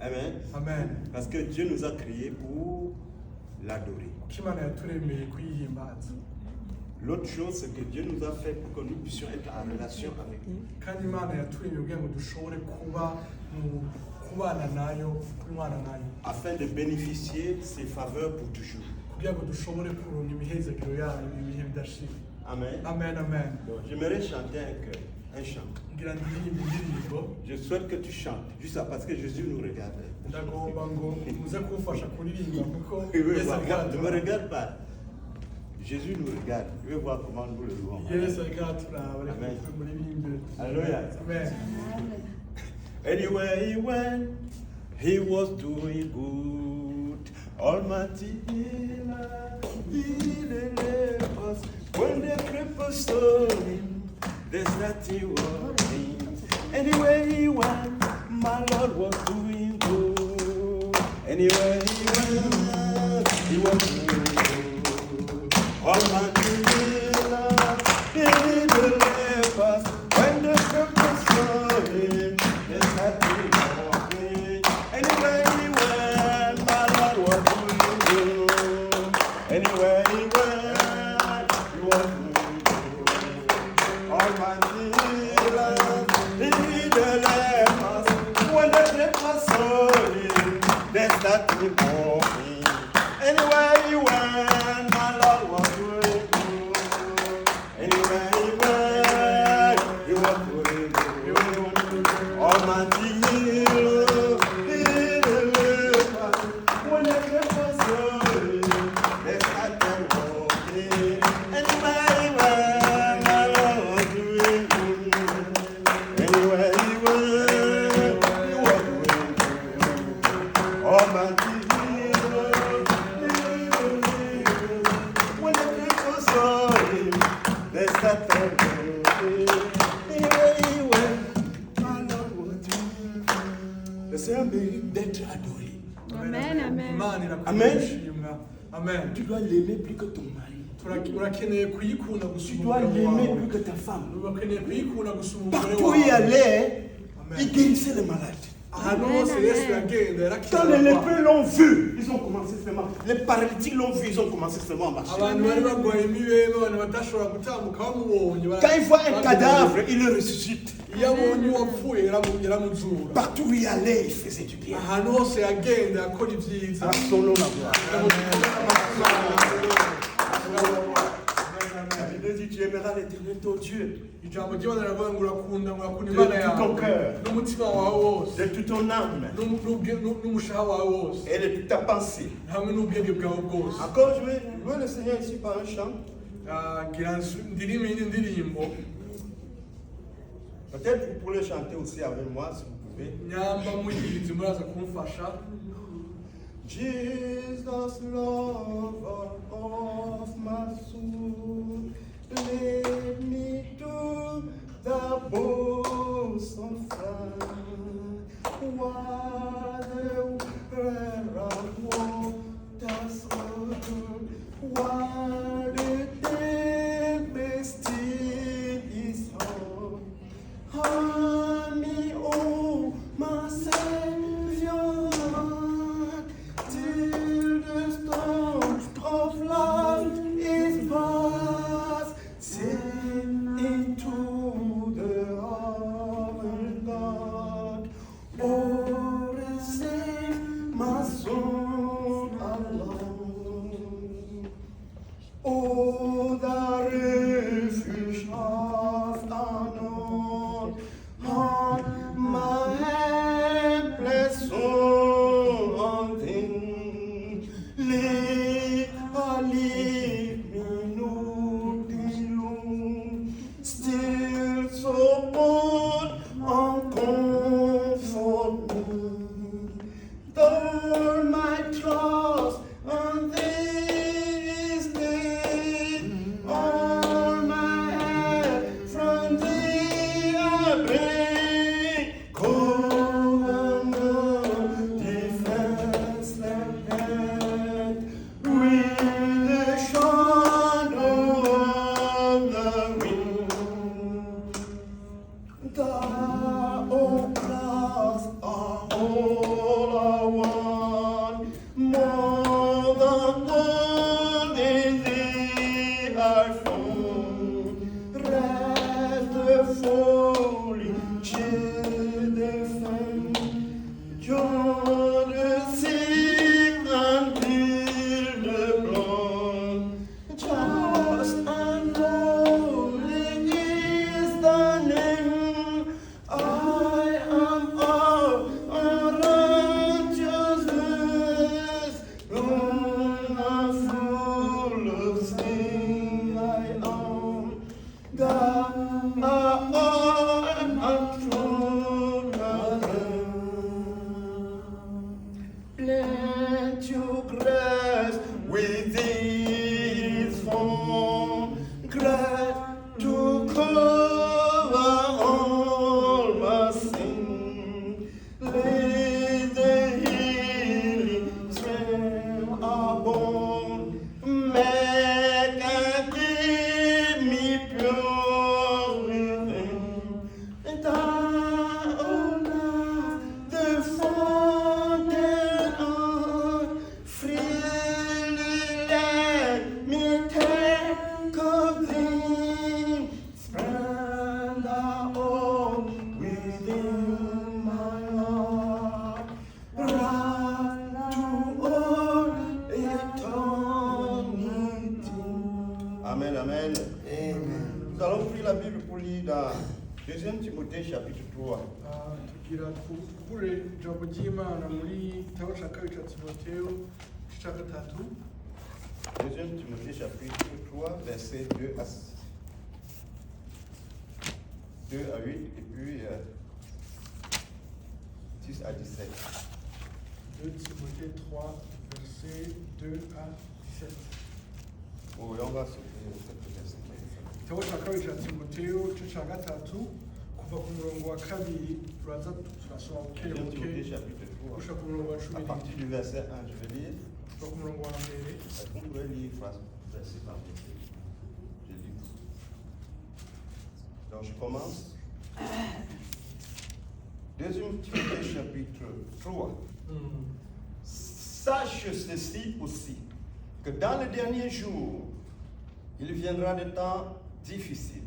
Amen. Amen. Parce que Dieu nous a créés pour l'adorer. L'autre chose, c'est que Dieu nous a fait pour que nous puissions être en relation avec lui. Afin de bénéficier ses faveurs pour toujours. Amen. Amen, amen. Donc, j'aimerais chanter un chant. Je souhaite que tu chantes, juste ça, parce que Jésus nous regarde. Ne me regarde pas. Jésus nous regarde. Je veux voir comment nous le louons. Amen. Alléluia. Anywhere he went, he was doing good. Almighty healer, he delivered us. When the cripples saw him, there's nothing worrying. Anywhere he went, my Lord was doing good. Anywhere he went, he was doing good. Almighty healer, he delivered us. When the cripples saw him, there's nothing worrying. Anywhere he went, my Lord was doing good. Anywhere he went, he was doing good. Almighty healer, he delivered us. When the cripples saw him, there's nothing worrying. Anywhere he went, my Lord was doing good. Anywhere he went, he was doing good. Almighty healer, he delivered us. When the cripples saw him, there's nothing worrying. Anywhere he went, my Lord was doing good. Anywhere he went, he was doing good. Almighty healer, he delivered us. When the cripples saw him, there's nothing worrying. Anywhere he went, my Lord was doing good. Le Seigneur mérite d'être adoré. Amen, amen. Amen. Amen. Tu dois l'aimer plus que ton mari. Urakeneye kuyikunda Tu gusumba dois umugabo l'aimer wawe. plus que ta femme. Urakeneye kuyikunda gusumba umugore Partout où il wawe. allait, Amen. il guérissait les malades. Ahantu hose Yesu yagenda yarakira Quand les abarwayi. lépreux l'ont vu, ils ont commencé seulement. Les paralytiques l'ont vu, ils ont commencé seulement à marcher. Abantu bari barwaye imibembe, abantu batashobora gutambuka bamubonye. Quand il voit un cadavre, il le ressuscite. Iyo abonye uwapfuye yaramuzura. Partout où il allait, il faisait du bien. Ahantu hose yagenda yakora ibyiza. À son nom la gloire. La Bible dit tu aimeras l'éternel ton Dieu Ijambo ry'Imana riravuga ngo urakunda de Imana tout ton yawe cœur, n'umutima wawe wose de toute ton âme n'umushaha wawe wose et de toute ta pensée. hamwe n'ubwenge bwawe bwose. Encore, je vais louer le Seigneur ici par un chant. Ngira ndirimbe iyindi ndirimbo. Peut-être vous pourrez chanter aussi avec moi si vous pouvez. Nyamba muyirizi muraza kumfasha. Jesus, lover of my soul, lead me to the bosom found, while of waters run, while the tempest still is on. Honey, oh, my Savior, till the storm of life is past, send into the heart. 2 Timothée chapitre 3. tugira twugure ijambo ry'Imana muri gitabo cya kabiri cya Timoteyo cya gatatu. 2 Timothée chapitre 3, versets 2 à 8 et puis 10 à 17. 2 Timothée 3, versets 2 à 17. Oh, et on va sauter quelques versets. Igitabo cya kabiri cya Timoteyo cya gatatu kuva ku murongo wa kabiri turaza turasoma buke 2 buke Timothée chapitre 3. gushika ku murongo wa À cumi partir du verset 1, je vais lire. kuva ku murongo wa mbere. Vous pouvez lire verset par verset. Je lis. Donc je commence. 2 Timothée chapitre 3. Sache ceci aussi, que dans les derniers jours, il viendra des temps difficiles,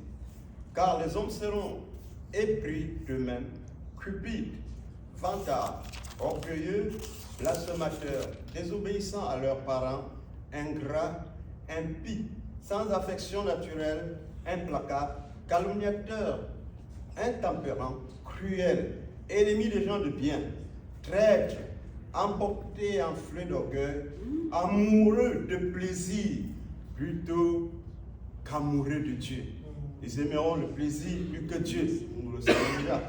car les hommes seront épris d'eux-mêmes, cupides, vantards, orgueilleux, blasphémateurs, désobéissants à leurs parents, ingrats, impies, sans affection naturelle, implacables, calomniateurs, intempérants, cruels, ennemis des gens de bien, traîtres, emportés en flux d'orgueil, amoureux de plaisir plutôt qu'amoureux de Dieu. Ils aimeront le plaisir plus que Dieu, nous le savons déjà.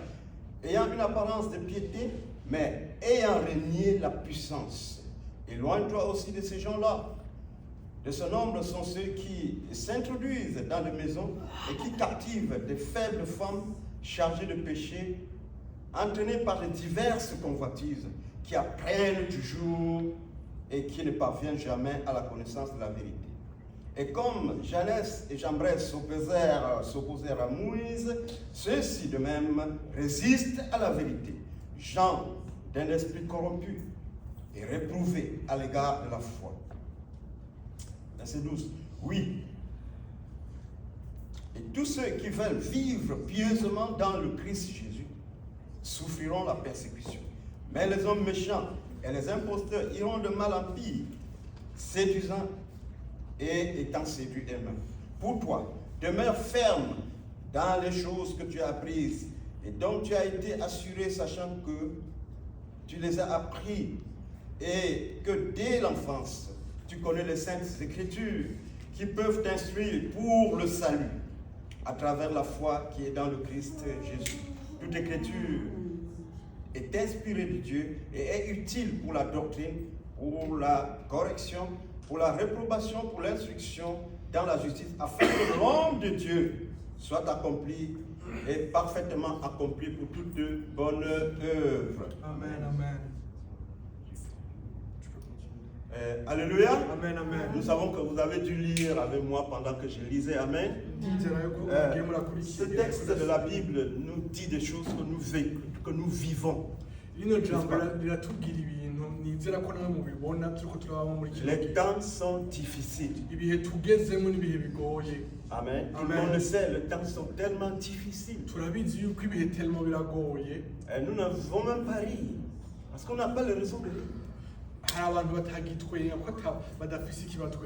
Ayant une apparence de piété, mais ayant renié la puissance. Éloigne-toi aussi de ces gens-là. De ce nombre sont ceux qui s'introduisent dans les maisons et qui captivent des faibles femmes chargées de péché, entraînées par les diverses convoitises, qui apprennent toujours et qui ne parviennent jamais à la connaissance de la vérité. Et comme Janès et Jambres s'opposèrent à Moïse, ceux-ci de même résistent à la vérité, gens d'un esprit corrompu et réprouvés à l'égard de la foi. Verset 12. Oui. Et tous ceux qui veulent vivre pieusement dans le Christ Jésus souffriront la persécution. Mais les hommes méchants et les imposteurs iront de mal en pire, séduisant et étant séduits eux-mêmes. Pour toi, demeure ferme dans les choses que tu as apprises et dont tu as été assuré, sachant que tu les as appris et que dès l'enfance, tu connais les saintes écritures qui peuvent t'instruire pour le salut à travers la foi qui est dans le Christ Jésus. Toute écriture est inspirée de Dieu et est utile pour la doctrine, pour la correction, pour la réprobation, pour l'instruction dans la justice, afin que l'homme de Dieu soit accompli et parfaitement accompli pour toute bonne œuvre. Amen, amen. Alléluia. Amen, amen. Nous savons que vous avez dû lire avec moi pendant que je lisais. Amen. Ce texte de la Bible nous dit des choses que nous vivons. Les temps sont difficiles. Amen. Tout le monde le sait, les temps sont tellement difficiles. Et nous n'avons même pas ri, parce qu'on n'a pas les raisons de rire.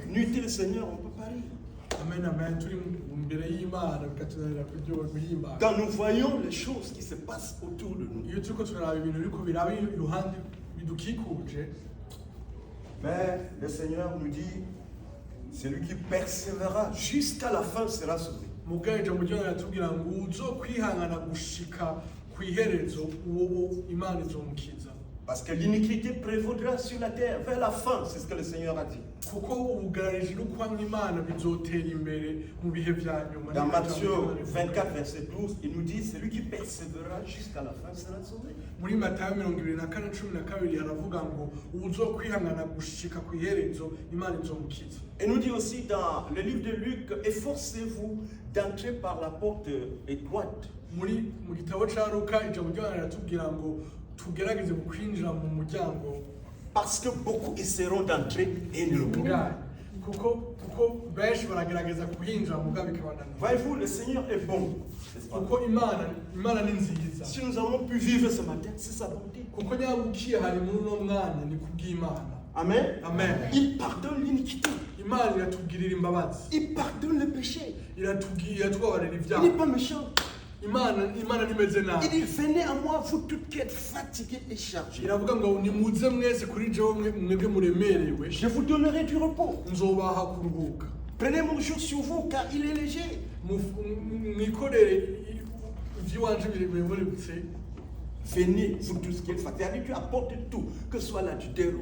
Nuit le Seigneur, on ne peut pas rire. Quand nous voyons les choses qui se passent autour de nous, mais le Seigneur nous dit, celui qui persévérera jusqu'à la fin sera sauvé. Parce que l'iniquité prévaudra sur la terre vers la fin, c'est ce que le Seigneur a dit. Dans Matthieu 24, verset 12, il nous dit, celui qui persévérera jusqu'à la fin sera sauvé. Et nous dit aussi dans le livre de Luc, efforcez-vous d'entrer par la porte étroite. Parce que beaucoup essaieront d'entrer et ne le pourront. Voyez-vous, le Seigneur est bon. Si nous avons pu vivre ce matin, c'est sa bonté. Amen. Amen. Il pardonne l'iniquité. Il pardonne le péché. Il n'est pas méchant. imana nimeze Il nabi dit, venez à moi, vous toutes qui êtes fatigués et chargés. iravuga ngo nimuze mwese kuri jewe mwebwe muremerewe Je vous donnerai du repos. nzobaha kuruhuka Prenez mon joug sur vous, car il est léger. mwikorere ivy'iwanje biremerutse. Venez, vous tous qui êtes fatigués. Tu apportes tout, que ce soit l'adultère,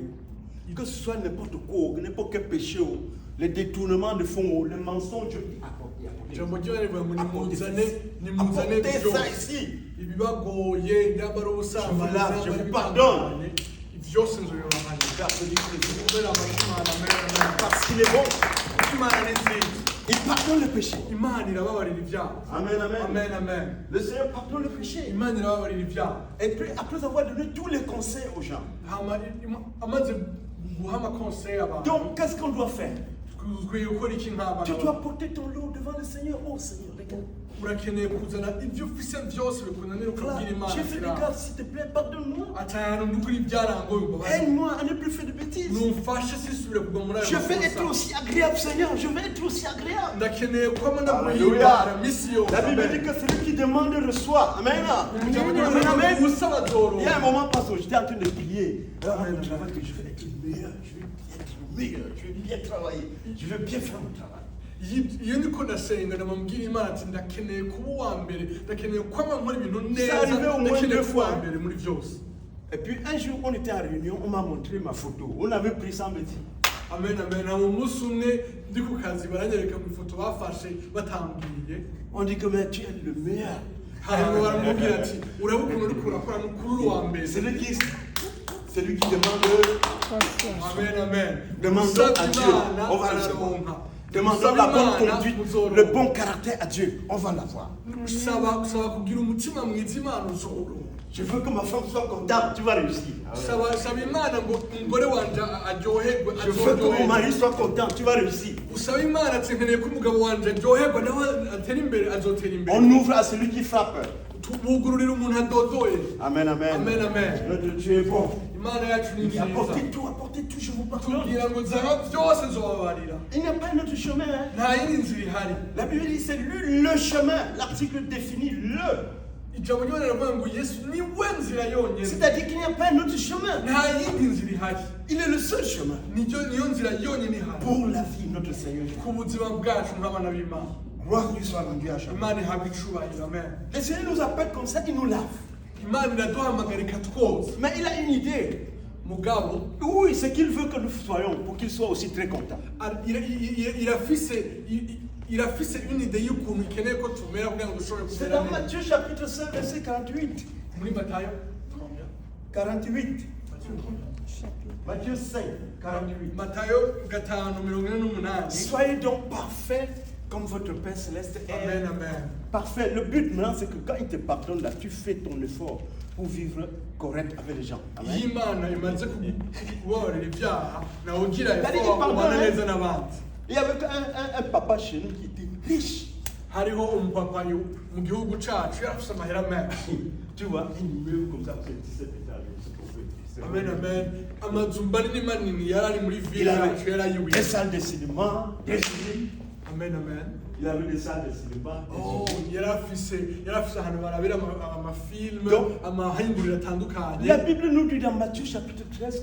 que ce soit n'importe quoi, n'importe quel péché, les détournements de fonds, les mensonges. ijambo ry'Imana rivuga ngo nimuzane Apportez byose ça ici. ibibagoye nyamara ubusambanyi Je vous pardonne. byose nzobibahanira kubera amashimana meza Parce qu'il est bon. imana ni nziza Il pardonne le péché. imana irababarira ibyaha Amen, amen. amen amen Le Seigneur pardonne le péché. imana irababarira ibyaha Et puis, après avoir donné tous les conseils aux gens. amaze guha amakonseyi abantu Donc, qu'est-ce qu'on doit faire? ukwiye gukora iki nk'abana Tu dois porter ton lot devant le Seigneur. Oh Seigneur, regarde. urakeneye kuzana ibyo ufise byose bikunanira ukabwira imana J'ai fait des gars, s'il te plaît, pardonne-moi. atanu ndukuri ibyarangoye ubabaze Aide-moi à ne plus faire de bêtises. numfashe sisubire kugwa muri ayo Je veux être makosa aussi agréable, Seigneur. Je veux être aussi agréable. ndakeneye kuba Alléluia. ndaguhimbara misi yose La Bible dit que celui qui demande reçoit. Amen. Amen, amen. usaba Il y a un azoroha moment, pasteur, j'étais en train de prier. Alors, je travaille que je veux être meilleur. Je veux être meilleur. Je veux bien travailler. Je veux bien faire mon travail. iyo ndiko ndasenga ndamubwira imana ati ndakeneye kuba uwa mbere ndakeneye kwama nkora ibintu Ça arrivait neza au moins ndakeneye deux kuba fois. uwa mbere muri byose. Et puis un jour, on était en réunion, on m'a montré ma photo. On avait pris ça, on me dit. amen amen nta umunsi umwe ndi ku kazi baranyereka mu ifoto bafashe batambwiye On dit que mais tu es le meilleur. hanyuma baramubwira ati uraba ukuntu uriko urakora ni ukuri uwa mbere Celui qui demande, amen amen demandons Usabye à Dieu, Imana on va araronka. recevoir. Demandons Usabye la bonne Imana, conduite, uzoronka. le bon caractère à Dieu, on va l'avoir. usaba kugira umutima mwiza imana uzoronka. Je veux que ma femme soit contente, tu vas réussir. saba imana ngo umugore wanje aryoherwe Je veux que mon mari soit content, tu vas réussir. usaba imana ati nkeneye ko umugabo wanje aryoherwa nawe atera imbere azotera imbere On ouvre à celui qui frappe. tubugururira umuntu adodoye Amen, amen. amen amen Notre Dieu est bon. imana yacu ni nziza Apportez tout, je vous pardonne. tubwira ngo nzaba byose nzobabarira Il n'y a pas un autre chemin. Hein. nta yindi nzira ihari La Bible dit c'est lui le chemin. L'article définit le. ijambo ry'imana riravuga ngo yesu ni we nzira yonyine C'est-à-dire qu'il n'y a pas un autre chemin. nta yindi nzira ihari Il est le seul chemin niyo nzira yonyine ihari pour la vie de notre Seigneur. ku buzima bwacu nk'abana b'imana Gloire lui soit rendue à jamais. imana ihabwa icubahiro amen Le Seigneur nous appelle comme ça, il nous lave. imana iraduhamagara ikatwoza Mais il a une idée. mugabo Oui, c'est qu'il veut que nous soyons pour qu'il soit aussi très content. irafise une idée y'ukuntu ikeneye ko tumera kugira ngo dushobore C'est kumera dans neza Matthieu chapitre 5, verset 48. muri matayo 48. Matthieu 5, 48. matayo 5:48 Soyez donc parfaits comme votre Père Céleste est amen amen parfait. Le but maintenant, c'est que quand il te pardonne, là, tu fais ton effort pour vivre correct avec les gens. Amen. iyo imana imaze kubabarira ibyaha nawe ugira Daddy, efo pardon, ubana hein? neza n'abandi Il y avait un papa chez nous qui était riche. hariho umupapa mu gihugu cacu yarafise amahera menshi Tu vois, un numéro comme ça, c'est 17 étages. c'est prophétique. amen amen amazu manini manini yari ari muri Il ville yacu avait yarayubiye des salles de cinéma, des films. amen amen Il avait des salles de cinéma. des Oh, films. yarafise ahantu barabira amafilme Donc, amahinguriro atandukanye La Bible nous dit dans Matthieu chapitre 13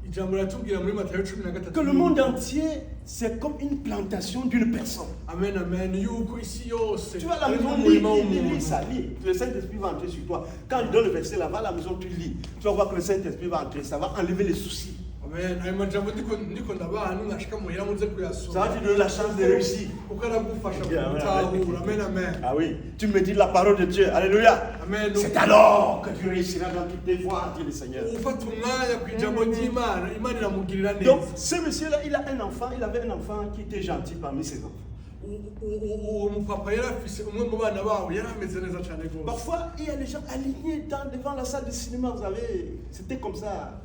ijambo riratubwira muri matayo 13 que le monde entier, c'est comme une plantation d'une personne. amen amen yuko isi yose Tu vas à la ari maison, nk'umurima lis w'umuntu ça, lis. Le Saint-Esprit va entrer sur toi. Quand il donne le verset là, va à la maison, tu lis. Tu vas voir que le Saint-Esprit va entrer. Ça va enlever les soucis. amen ayo majambo ndiko ndabaha nungashika muhira muze Ça kuyasoma va te donner la chance de réussir. kuko aragufasha Amen, kumutahura amen amen Ah oui, tu me dis la parole de Dieu. Alléluia. amen C'est alors que tu réussiras dans toutes tes voies, dit le Seigneur. ufata umwanya ku ijambo ry'imana imana iramugirira Donc, neza ce monsieur-là, il a un enfant. Il avait un enfant qui était gentil parmi ses enfants. uwo mupapa yari afise umwe mu bana bawe yari ameze neza cyane rwose Parfois, il y a des gens alignés devant la salle de cinéma. Vous savez, c'était comme ça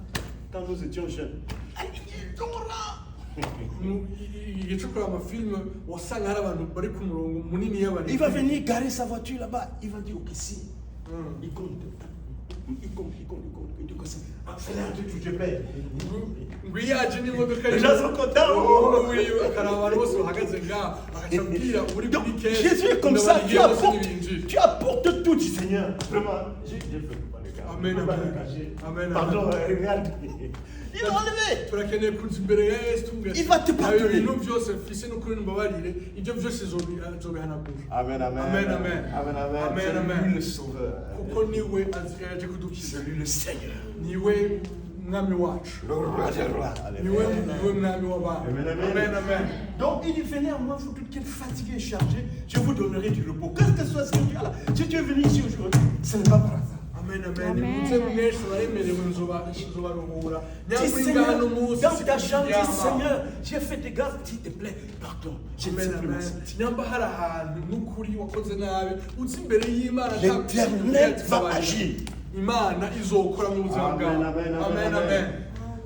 quand nous étions jeunes. Alignés, droit. igihe cyo kureba amafilime wasanga hari abantu bari ku murongo munini y'abantu Il va venir garer sa voiture là-bas. Il va dire, ok, si. Il compte. Il compte. Il dit que c'est accélère, je paye. ngwiyaje n'imodoka Les gens sont contents. akaraba abantu bose bahagaze ngaha akacabwira uri Donc, kuri kesi Jésus est comme ça, tu apportes tout du Seigneur. Vraiment, je ne peux pas le cacher. Amen, Je peux pas amen. le cacher. Amen, Pardon, amen. regarde. Il va enlever. turakeneye kuza imbere ya Yesu tubwira Il va te pardonner. ibintu byose mfise n'ukuri mbabarire ibyo byose zobihanagura Amen, amen. Amen, amen. Amen, amen. Amen, C'est amen. lui le sauveur. kuko niwe yaje kudukiza C'est lui le Seigneur. niwe mwami wacu Le roi des rois. niwe Alléluia. mwami w'abantu. Amen, amen. Amen, amen. Donc il dit, venez à moi, vous toutes qui êtes fatigués et chargés, je vous donnerai du repos. Quel que soit ce que tu as là, si tu es venu ici aujourd'hui, ce n'est pas par hasard. Amen, amen. Amen. Nimuze mwese baremerewe nzobaruhura Dis nyakuri Seigneur, ngano munsi dans ta chambre, dis sikuryama. Seigneur, j'ai fait des gars, s'il te plaît, pardon. Je ne sais Amen, plus amen. m'en sortir. nyamba hari ahantu n'ukuri wakoze nabi uzi imbere y'Imana L'Éternel va agir. Imana izokora mu buzima Amen, bwawe. amen, amen, Amen, amen. amen.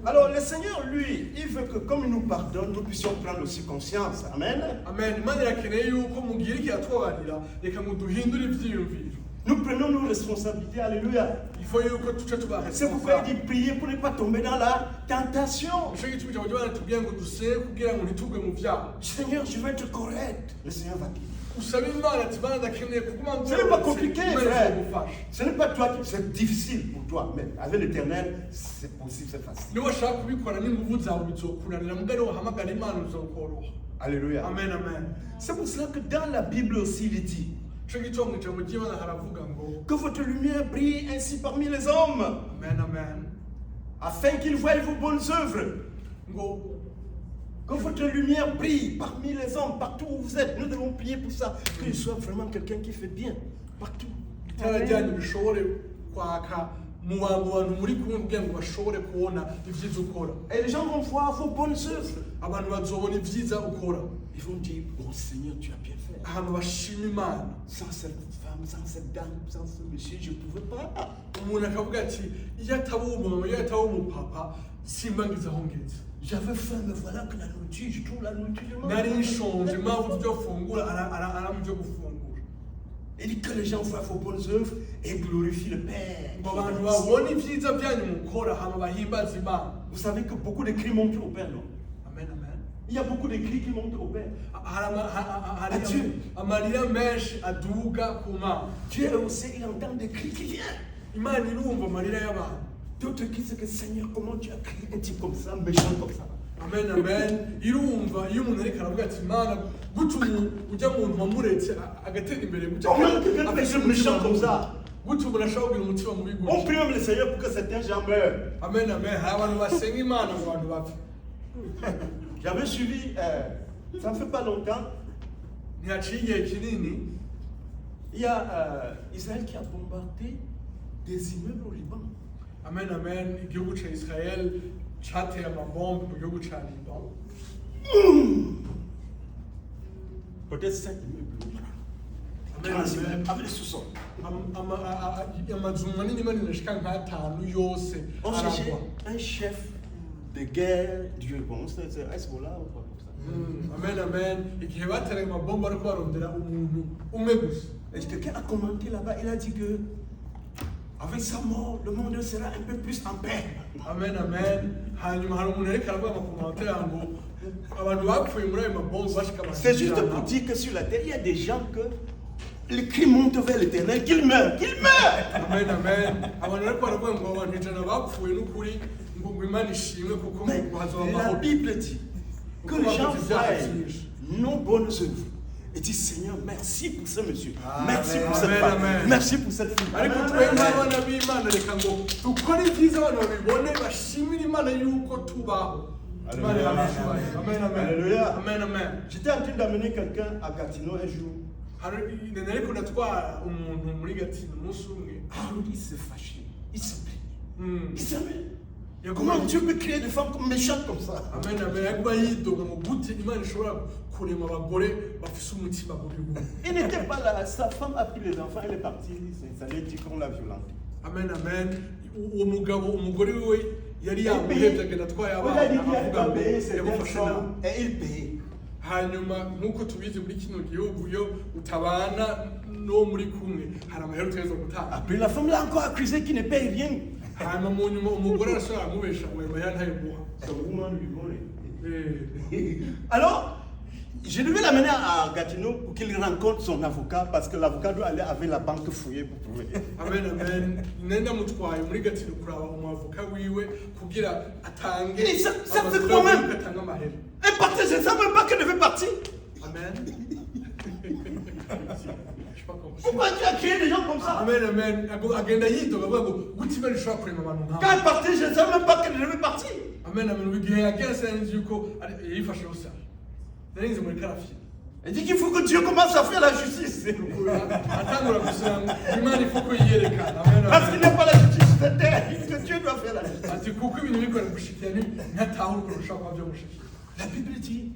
Alors le Seigneur, lui, il veut que comme il nous pardonne, nous puissions prendre aussi conscience. Amen. Amen. Imana irakeneye yuko mugira igihe atwabarira reka ngo duhindure ivyiyumviro. Nous prenons nos responsabilités. Alléluia. Il faut yuko tuca tuba C'est pourquoi il dit prier pour ne pas tomber dans la tentation. Nico gituma ijambo ry'Imana tubwira ngo dusenge kugira ngo ntitugwe mu vyaha. Seigneur, je veux être correct. Le Seigneur va dire. Usaba Imana ati Imana ndakeneye kuguma Ce n'est pas compliqué, frère. gufasha. Ce n'est pas toi qui c'est difficile pour toi, mais avec l'Éternel, c'est possible, c'est facile. Niba washaka kubikora n'inguvu zawe bizokunanira mugari wahamagara Imana bizokoroha. Alléluia. Amen, amen. C'est pour cela que dans la Bible aussi, il dit Nico gituma mu ijambo ry'Imana haravuga ngo que votre lumière brille ainsi parmi les hommes, amen, amen. afin qu'ils voient vos bonnes œuvres. Ngo Que votre lumière brille parmi les hommes, partout où vous êtes. Nous devons prier pour ça. Qu'il soit vraiment quelqu'un qui fait bien, partout. itara ryanyu rishobore kwaka mu bantu muri kumwe kugira ngo bashobore kubona ivyiza ukora. Et les gens vont voir vos bonnes œuvres. Abantu bazobona ivyiza ukora. Ils vont dire, mon Seigneur, tu as bien fait. Ahantu bashima Imana. Sans cette femme, sans cette dame, sans ce monsieur, je ne pouvais pas. Umuntu akavuga ati iyo ataba umumama iyo ataba umupapa simba ngize aho ngeze. J'avais faim, mais voilà que la nourriture, je trouve la nourriture. je mange. Nari nshonje mpamvu byo fungura aramu byo gufungura. Il dit que les gens voient vos bonnes œuvres et glorifient le Père. Ngo abantu babona ivyiza byanyu mukora hama bahimbaza Imana. Vous savez que beaucoup de cris montent au Père, non? Amen, amen. Il y a beaucoup de cris qui montent au Père. Hari Adieu. amarira menshi aduga ku Mana. Dieu aussi, il entend des cris qui viennent. Imana irumva amarira y'abantu. D'autres qui disent que Seigneur, comment tu as créé un type comme ça, méchant comme ça? Amen, amen. Irumva iyo umuntu ariko aravuga ati Imana gute ujya muntu wamuretse agatera imbere gute Comment quelqu'un peut être méchant comme ça? gute umuntu ashobora kugira umutima mubi On gutya. prie même le Seigneur pour que certains gens meurent. Amen, amen. Hari abantu basenga Imana ngo abantu bapfe. J'avais suivi, ça ne fait pas longtemps, Ntihaciye igihe kinini il y a Israël qui a bombardé des immeubles au Liban. amen, amen. Igihugu ca Israel cateye amabombe mu gihugu ca Liban. Peut-être 5 immeubles. Amen, 15 amen. immeubles, avec les sous-sols. Amazu manini manini ashika nk'atanu yose On cherchait aragwa. un chef de guerre du Liban. C'est Hezbollah ou quoi comme ça. Amen, amen. Igihe bateraga amabombe ariko barondera umuntu umwe gusa. Et quelqu'un a commenté là-bas, il a dit que avec sa mort, le monde sera un peu plus en paix. Amen, amen. Hanyuma hari umuntu ariko aravuga amakomantere ngo abantu bapfuye muri ayo mabombe bashika C'est juste pour dire que sur la terre, il y a des gens que le cri monte vers l'éternel, qu'ils meurent, qu'ils meurent. Amen, amen. Abantu ariko baravuga ngo abantu ijana bapfuye n'ukuri ngo Imana ishimwe kuko Mais ngo hazoba la amahoro. Bible dit que les gens voient nos bonnes œuvres et disent Seigneur, merci pour ce monsieur, merci pour cette Amen, femme, amen. merci pour cette fille. ariko twe nk'abana b'Imana reka ngo dukore ibyiza abantu babibone bashimire Imana yuko tubaho. Imana yabaye. Amen, amen. Alléluia. Amen, amen. J'étais en train d'amener quelqu'un à Gatineau un jour. Hari ariko ndatwara umuntu muri Gatino umunsi umwe. Alors il s'est fâché, il s'est plaint. Mm. Il s'est dit, comment Dieu peut créer des femmes comme méchantes comme ça? Amen, amen. Ariko yidoga ngo gute Imana ishobora kurema abagore bafise umutima mubi. Il n'était pas là, sa femme a pris les enfants, elle est partie, ça lui dit qu'on l'a violenté. Amen, amen. Uwo mugabo umugore wiwe yari yamuhevye agenda atwaye On a dit abana qu'il avuga a ngo payé certaines yamufashe nabi. sommes et il payait. Hanyuma nk'uko tubizi muri kino gihugu iyo utabana n'uwo muri kumwe hari amahera utegerezwa gutanga. Après, la femme l'a encore accusé qu'il ne paye rien. Hanyuma mu nyuma umugore arashobora kumubesha ngo ayo mahera ntayamuha. Son woman lui volait. Alors, je devais l'amener à Gatineau pour qu'il rencontre son avocat parce que l'avocat doit aller avec la banque fouiller pour trouver. Amen, amen. Nenda mutwaye muri Gatino kuraba umwavoka wiwe kugira atange. Et ça fait quand même. Atanga amahera. Un parti, je ne savais même pas qu'elle devait partir. Amen. Pourquoi tu as créé des gens comme ça? Amen, amen. Agenda yidoga ngo gutima rishobora kurema abantu nk'abo. Quand elle partait, je ne savais même pas qu'elle devait partir. Amen, amen. Igihe yagera sinzi yuko yifashe ubusa. Narinze muri karafye. Elle dit qu'il faut que Dieu commence à faire la justice. Atangura gusanga Imana ifuko yerekana. Amen. Parce qu'il n'y a pas la justice de terre, que Dieu doit faire la justice. Ati kuko ibintu bikora gushikira ntataho kurushaho byo gushikira. La Bible dit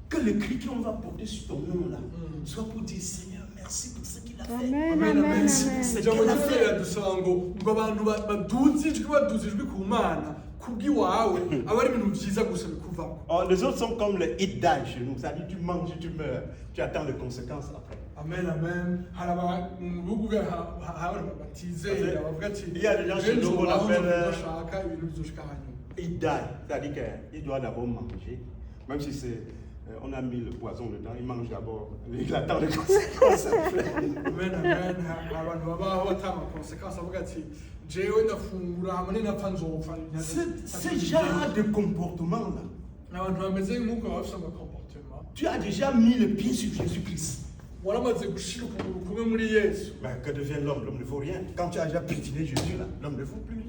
que le cri qu'on va porter sur ton nom là soit pour dire Seigneur, merci pour ce qu'il a fait. Amen, amen. Merci pour ce qu'il a fait. Biradusaba ngo abantu baduze ijwi ku Mana kubw'iwawe aba ari ibintu byiza gusa bikuvamo. Les autres sont comme le hit die chez nous. Ça dit tu manges, tu meurs, tu attends les conséquences après. Amen, amen. Haraba mu bihugu batizeye bavuga ati il y a des gens chez nous qu'on appelle bashaka ibintu bizoshika hanyuma. Hit die, c'est-à-dire qu'il doit d'abord manger, même si c'est on a mis le poison dedans, il mange d'abord, il attend les conséquences après. Amen, amen. Abantu babaho batama conséquences bavuga ati jewe ndafungura hamwe n'apfa nzopfa. Ce genre de comportement là. Abantu bameze nk'uko bafite comportement. Tu as déjà mis le pied sur Jésus-Christ. Waramaze gushira ukuguru kumwe muri Yesu. Ben, que devient l'homme? L'homme ne vaut rien. Quand tu as déjà piétiné Jésus là, l'homme ne vaut plus rien.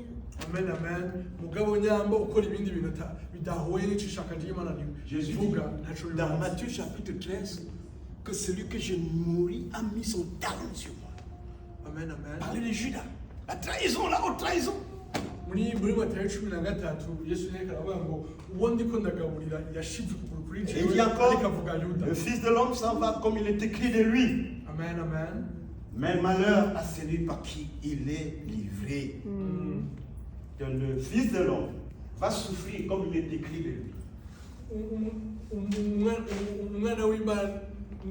Amen, amen. Mugabo nyamba ukora ibindi bintu bidahuye n'icishaka ry'Imana niwe. Jésus dit dans Matthieu chapitre 13 que celui que je nourris a mis son talent sur moi. Amen, amen. Parlez de Judas. La trahison, la haute trahison. Muri Matayo 13 Yesu yerekana avuga ngo uwo ndiko ndagaburira yashize ukuguru kuri jewe. Et il y a encore akavuga Yuda. le fils de l'homme s'en va comme il est écrit de lui. Amen, amen. Mais malheur à celui par qui il est livré. Que le fils de l'homme va souffrir comme il est écrit de lui. Umwana w'Imana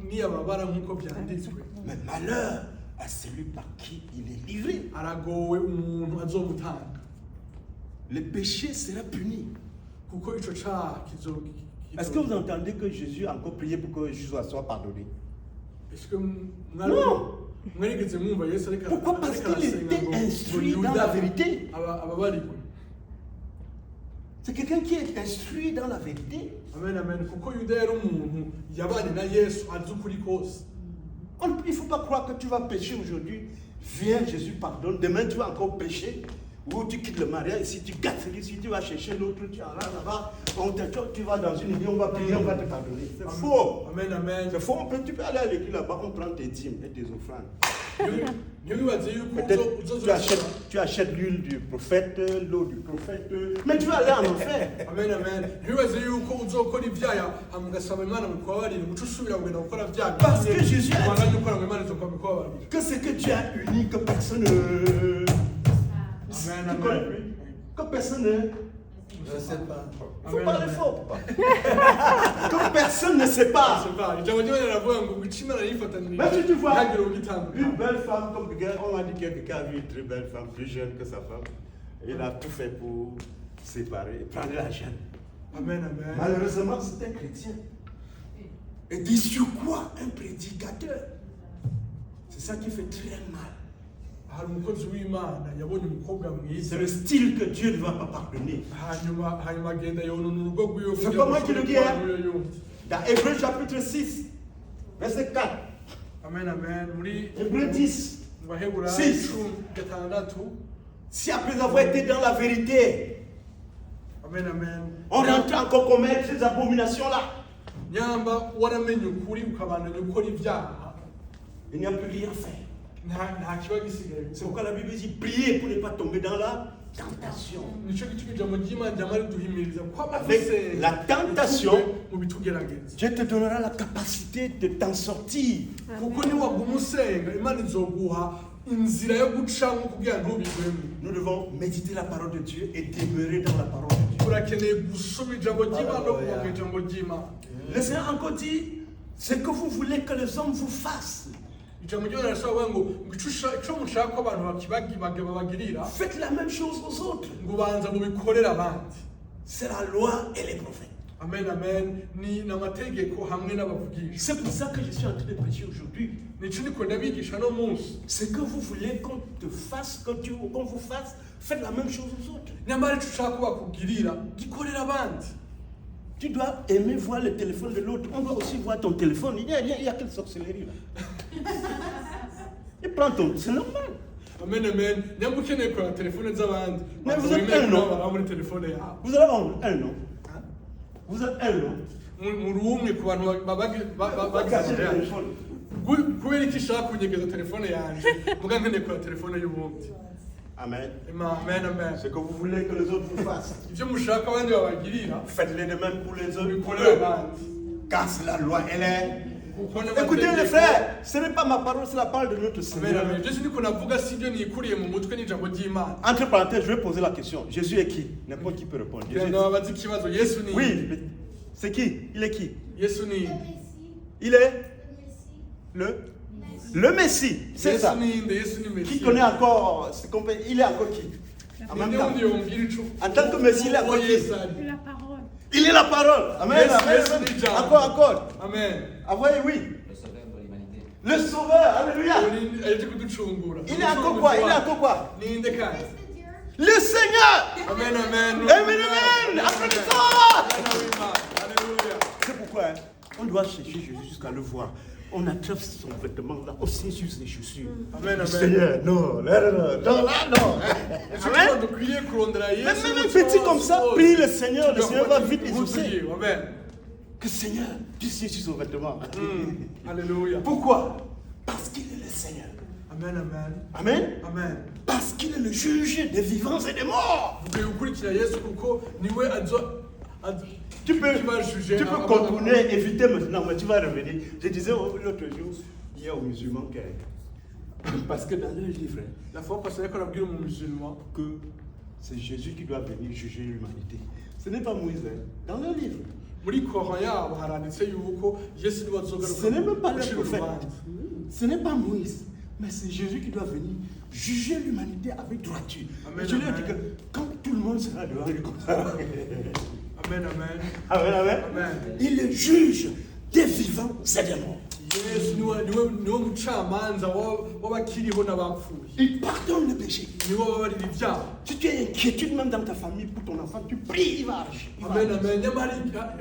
niyababara nk'uko byanditswe. Mais malheur à celui par qui il est livré. Aragowe umuntu azomutanga. Le péché sera puni. Kuko ico cyaha Est-ce que vous entendez que Jésus a encore prié pour que Jésus soit pardonné? Est-ce que non. Pourquoi? Parce qu'il était instruit dans la vérité. C'est quelqu'un qui est instruit dans la vérité. Amen, amen. Kuko Yuda yari umuntu yabanye na Yesu azi ukuri kose. Il ne faut pas croire que tu vas pécher aujourd'hui. Viens, Jésus pardonne. Demain, tu vas encore pécher. Ou tu quittes le mariage, si tu gâtes celui, si tu vas chercher l'autre, tu en là-bas, tu vas dans une église, on va prier, on va te pardonner. C'est faux. Amen, amen. C'est faux. Tu peux aller à l'église là-bas, on prend tes dîmes et tes offrandes. Peut-être tu achètes l'huile du prophète, l'eau du prophète, mais tu vas aller en enfer. Amen, amen. Parce que Jésus a dit que ce que tu as uni, que personne ne... Amen, que personne ne... Je ne sais pas. Il faut parler fort. Que personne ne sait pas. Même si tu vois une belle femme, comme on a dit quelqu'un a vu une très belle femme, plus jeune que sa femme, il a tout fait pour séparer, prendre la jeune. Amen, amen. Malheureusement, c'est un chrétien. Et dit sur quoi? Un prédicateur. C'est ça qui fait très mal. C'est le style que Dieu ne va pas pardonner. C'est pas moi qui le dis. Dans Hébreux chapitre 6, verset 4. Amen, amen. Hébreux 10, 6. Si après avoir été dans la vérité, amen, amen, on rentre encore commettre ces abominations-là, il n'y a plus rien à faire. C'est pourquoi la Bible dit priez pour ne pas tomber dans la tentation. Avec la tentation, Dieu te donnera la capacité de t'en sortir. Nous devons méditer la parole de Dieu et demeurer dans la parole de Dieu. Le Seigneur encore dit, ce que vous voulez que les hommes vous fassent, ijambo ry'Imana rirasobanura ngo icyo mushaka ko abantu babagirira faites la même chose aux autres. ngo banza mubikorere abandi. C'est la loi et les prophètes. Amen, amen. Ni n'amategeko hamwe n'abavugisha. C'est pour ça que je suis en train de prêcher aujourd'hui. Nico ndiko ndabigisha no munsi. Ce que vous voulez qu'on te fasse, qu'on vous fasse, faites la même chose aux autres. Nyamara icyo ushaka ko bakugirira gikorera abandi. Tu dois aimer voir le téléphone de l'autre. On doit aussi voir ton téléphone. Il y a quelle sorcellerie là? Il prend ton... C'est normal. Amen, amen. Nyamara ukeneye kureba telefone z'abandi. Mais vous êtes un nom. Vous avez un nom. Vous êtes un nom. Murumwe ku bantu bagazira. Kubera iki shaka kunyegeza telefone yanje. Muga nkeneye kureba telefone y'ubundi. Amen. Amen, amen. Ce que vous voulez que les autres vous fassent, Ivyo mushaka abandi babagirira. faites-les de même pour les autres. Bikorera abandi. Car c'est la loi, elle est. Écoutez les frères, ce n'est pas ma parole, c'est la parole de notre Seigneur. Amen, amen. Yesu niko navuga sivyo nikuriye mu mutwe n'ijambo ry'Imana. Entre parenthèses, je vais poser la question. Jésus est qui? N'importe qui peut répondre. Jésus est Genda babaza ikibazo. Yesu ni. Oui, c'est qui? Il est qui? Yesu ni. Il est le Messie, c'est ça. Qui connaît encore, il est encore qui? En même temps. En tant que Messie, il est encore qui? La parole. Il est la parole. Amen. Yes, Amen. yes, Amen. yes. Encore. Amen. Ah oui, oui. Le Sauveur. Alléluia. Il est encore quoi? Il est encore quoi? Le Seigneur. Amen, amen. Amen, amen. Applaudissons. Alléluia. C'est pourquoi on doit chercher Jésus jusqu'à le voir. On attrape son vêtement là, aussi sur ses chaussures. Amen, amen. Seigneur, non, là, non. Amen. Même un petit comme ça, prie le Seigneur va vite exaucer. Amen. Que Seigneur, tu sais sur son vêtement. Alléluia. Pourquoi? Parce qu'il est le Seigneur. Amen, amen. Amen. Amen. Parce qu'il est le juge des vivants et des morts. Tu peux contourner, éviter maintenant, mais tu vas revenir. Je disais l'autre jour, hier aux musulmans, parce que dans leur livre, La fois passée, quand on a dit aux musulmans que c'est Jésus qui doit venir juger l'humanité. Ce n'est pas Moïse, hein. Dans leur livre. Ce n'est même pas le prophète. Ce n'est pas Moïse, mais c'est Jésus qui doit venir juger l'humanité avec droiture. Amen, Je lui ai dit amen. que quand tout le monde sera devant lui comme ça, Amen, amen. amen, amen. Amen. Il est juge des vivants et des morts. Yesu niwe mucamanza w'abakiriho n'abapfuye. Il pardonne le péché. Niwe babarira ibyaha. Si tu as une inquiétude même dans ta famille pour ton enfant, tu pries, il va agir. Amen, amen. Nyamara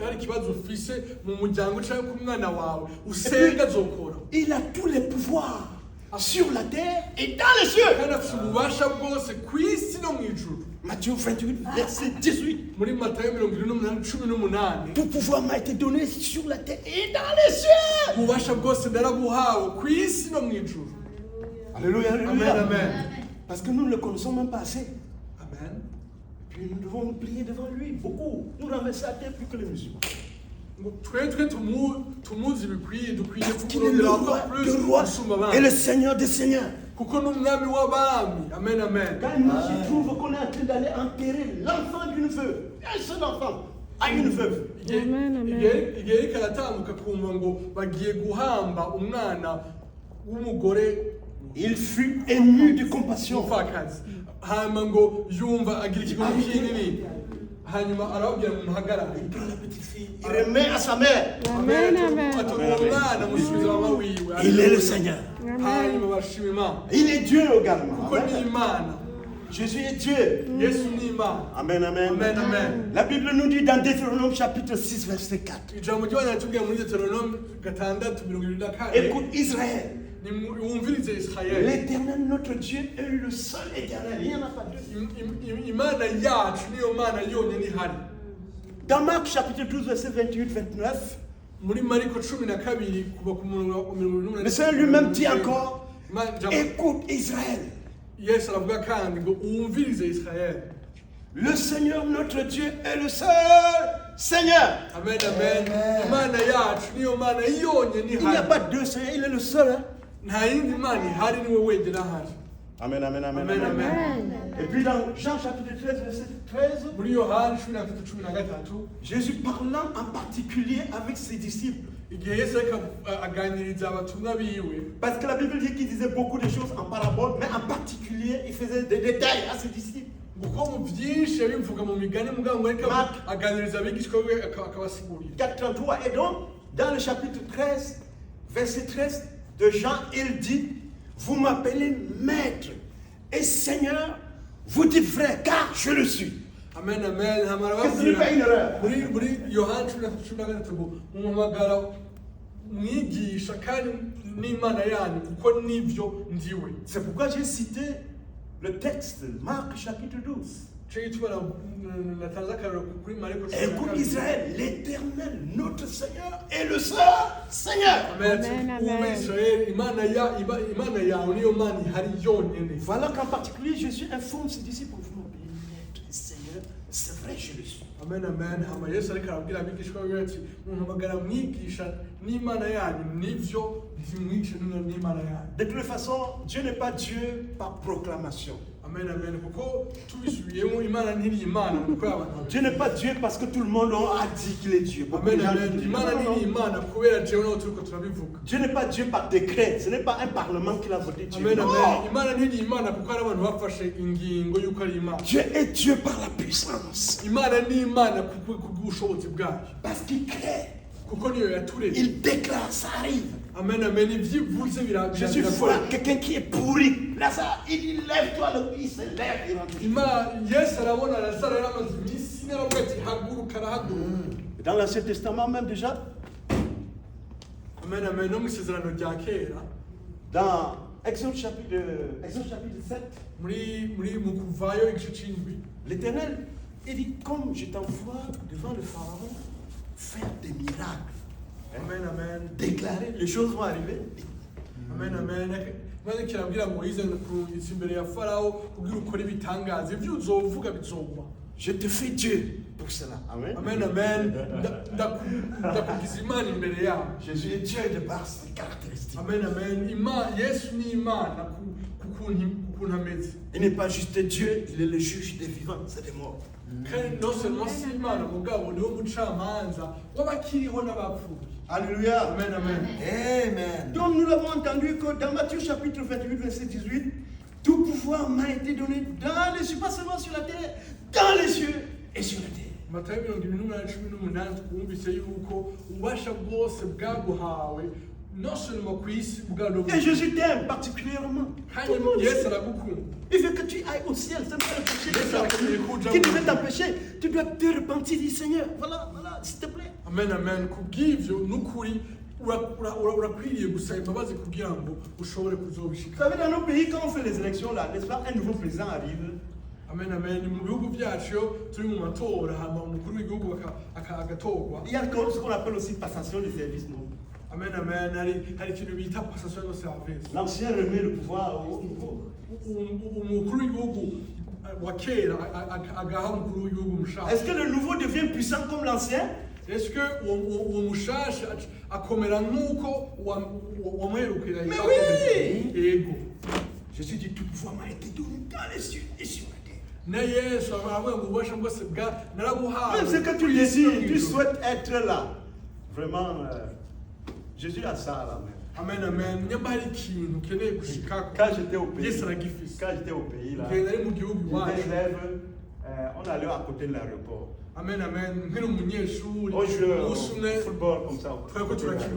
hari ikibazo ufise mu muryango cyangwa ku mwana wawe usenga azokora. Il a tous les pouvoirs sur la terre et dans les cieux. Kandi afite ububasha bwose ku isi no mu ijuru. Matthieu 28, verset 18. Muri Matayo 28:18. Tout pouvoir m'a été donné sur la terre et dans les cieux. Ububasha bwose narabuhawe ku isi no mu ijuru. Alléluia, Amen, alléluia. amen. Parce que nous ne le connaissons même pas assez. Amen. Puis nous devons nous plier devant lui, beaucoup. Nous renverser à terre plus que les musulmans. Twe tumuzi bikwiye dukwiye Parce qu'il est le roi des rois et le seigneur des seigneurs. kuko n'umwami w'abami. Amen, amen. Quand il se trouve qu'on est en train d'aller enterrer l'enfant d'une veuve, un seul enfant à une veuve. igihe ariko aratambuka kumva ngo bagiye guhamba umwana w'umugore Il fut ému de compassion. umupfakazi, hanyuma ngo yumva agira ikibazo kinini, hanyuma arababwira ngo muhagarare. Il prend la petite fille, il remet à sa mère. Amen, amen. Atora umwana musubiza mama wiwe. Il est le Seigneur. Hanyuma bashima Imana Il est Dieu également. kuko ni Imana. Jésus est Dieu. Yesu ni Imana. Amen, amen. Amen, amen. La Bible nous dit dans Deutéronome chapitre 6, verset 4. Ijambo ry'Imana ritubwira muri Deuteronome 6:24. Écoute Israël. Wumvirize Israeli. L'éternel notre Dieu est le seul éternel. Il n'y en a pas deux. Imana yacu niyo mana yonyine ihari. Dans Marc chapitre 12, verset 28-29, Muri Mariko 12 kuva ku murongo wa 28. le Seigneur lui-même dit encore, écoute Israël. Yesu aravuga kandi ngo wumvirize Israeli. Le Seigneur notre Dieu est le seul Seigneur. Amen, amen. Imana yacu niyo mana yonyine Il n'y a ihari. pas deux seigneurs, il est le seul. Hein? Nta yindi mana ihari niwe wenyine ahari. Amen, amen, amen, Amen, amen. amen. Et puis dans Jean chapitre 13, verset 13, Muri Yohana 13:13, Jésus parlant en particulier avec ses disciples, igihe yesu ariko aganiriza abatumwa biwe Parce que la Bible dit qu'il disait beaucoup de choses en parabole, mais en particulier, il faisait des détails à ses disciples. kuko mu byinshi yabivuga mu migani mugabo ngo ariko Mark. aganiriza abigishwa be akabasigurira 4:33. Et donc, dans le chapitre 13, verset 13 de Jean, il dit, vous m'appelez maître et Seigneur, vous dites frère, car je le suis. amen amen hamara Que ce n'est pas une erreur. muri yohana 10:13 mumuhamagara mwigisha kandi n'imana yanyu kuko nivyo ndiwe. C'est pourquoi j'ai cité le texte, Marc chapitre 12. Écoute Israël, l'Éternel, notre Seigneur, est le seul Seigneur. Amen, amen. Voilà qu'en particulier Jésus informe ses disciples, vous m'appelez maître et Seigneur, c'est vrai, je le suis. Amen amen hama Yesu ariko arabwira abigishwa be ati muhamagara mwigisha n'imana yanyu nivyo zimwigisha n'imana yanyu. De toute façon, Dieu n'est pas Dieu par proclamation. Amen amen kuko tubisubiyemo imana ntiri imana kuko abantu. Dieu n'est pas Dieu parce que tout le monde a dit qu'il est Dieu. Amen amen imana ntiri imana kubera jewe no turiko turabivuga. Dieu n'est pas Dieu par décret, ce n'est pas un parlement qui l'a voté Dieu. Amen Non. amen imana ntiri imana kuko ari abantu bafashe ingingo yuko ari imana. Dieu est Dieu par la puissance. Imana ni imana kubw'ubushobozi bwayo Parce qu'il crée, kuko niyo yaturemye. il déclare, ça arrive. Amen amen ivyivuze Jésus voit quelqu'un qui est pourri. Lazare, il dit lève-toi, il se lève, il rentre. Imana Yesu arabona Lazaro yaramaze iminsi n'aravuga ati haguruka arahaguruka. Dans l'Ancien Testament même déjà, Amen amen no mu isezerano rya kera dans Exode chapitre 7, mu kuvayo igice c'indwi l'Éternel, il dit comme je t'envoie devant le Pharaon, faire des miracles. amen amen Déclarer, les choses vont arriver. amen amen maze kirabwira Moise kurungitsa imbere ya Farawo kugira ukora ibitangaza ivyo uzovuga bizoba. Je te fais Dieu pour cela. Amen. Amen amen ndakugiza imana imbere yawe. Jésus est Dieu de par ses caractéristiques. Amen amen Yesu ni imana kukuntu ameze. Il n'est pas juste Dieu, il est le juge des vivants, c'est des morts. kandi non seulement si imana mugabo niwo mucamanza w'abakiriho n'abapfuye. Alléluia. Amen amen Amen. Donc nous l'avons entendu que dans Matthieu chapitre 28, verset 18, tout pouvoir m'a été donné dans les cieux, pas seulement sur la terre, dans les cieux et sur la terre. Matayo 28:18 twumvise yuko ububasha bwose bwaguhawe non seulement ku isi bwabo. Et Jésus t'aime particulièrement. Hanyuma Yesu aragukunda. Il veut que tu ailles au ciel, c'est pas le péché qui devait t'empêcher. Tu dois te repentir, dis Seigneur, voilà, s'il te plaît. Amen amen kubw'ivyo n'ukuri urakwiriye gusaba imbabazi kugira ngo ushobore Vous kuzobishika. savez, dans nos pays, quand on fait les élections là, n'est-ce pas, un nouveau président arrive. Amen amen mu bihugu byacu turi mu matora hama umukuru w'igihugu agatorwa. Il y a ce qu'on appelle aussi passation des services, non? Amen amen hari ikintu bita passation de service. L'ancien remet le pouvoir au nouveau. Umukuru w'igihugu wa kera agaha umukuru w'igihugu mushasha. Est-ce que le nouveau devient puissant comme l'ancien? Est-ce que uwo mushasha akomera nk'uko wamuherukira? Mais oui! Yego. Jésus dit tout pouvoir m'a été donné dans les cieux et sur la terre. Na Yesu aravuga ngo ububasha bwose narabuhawe. Même ce que tu désires, tu souhaites être là. Vraiment, Jésus a ça là même. Amen amen nyamba hari ikintu ukeneye gushikako. Quand j'étais au pays, Yesu aragifise. quand j'étais au pays là, Igihe nari mu gihugu iwacu. on allait à côté de l'aéroport. Amen amen nkiri umunyeshuri On jouait au umunsi umwe football comme ça. twariko turakina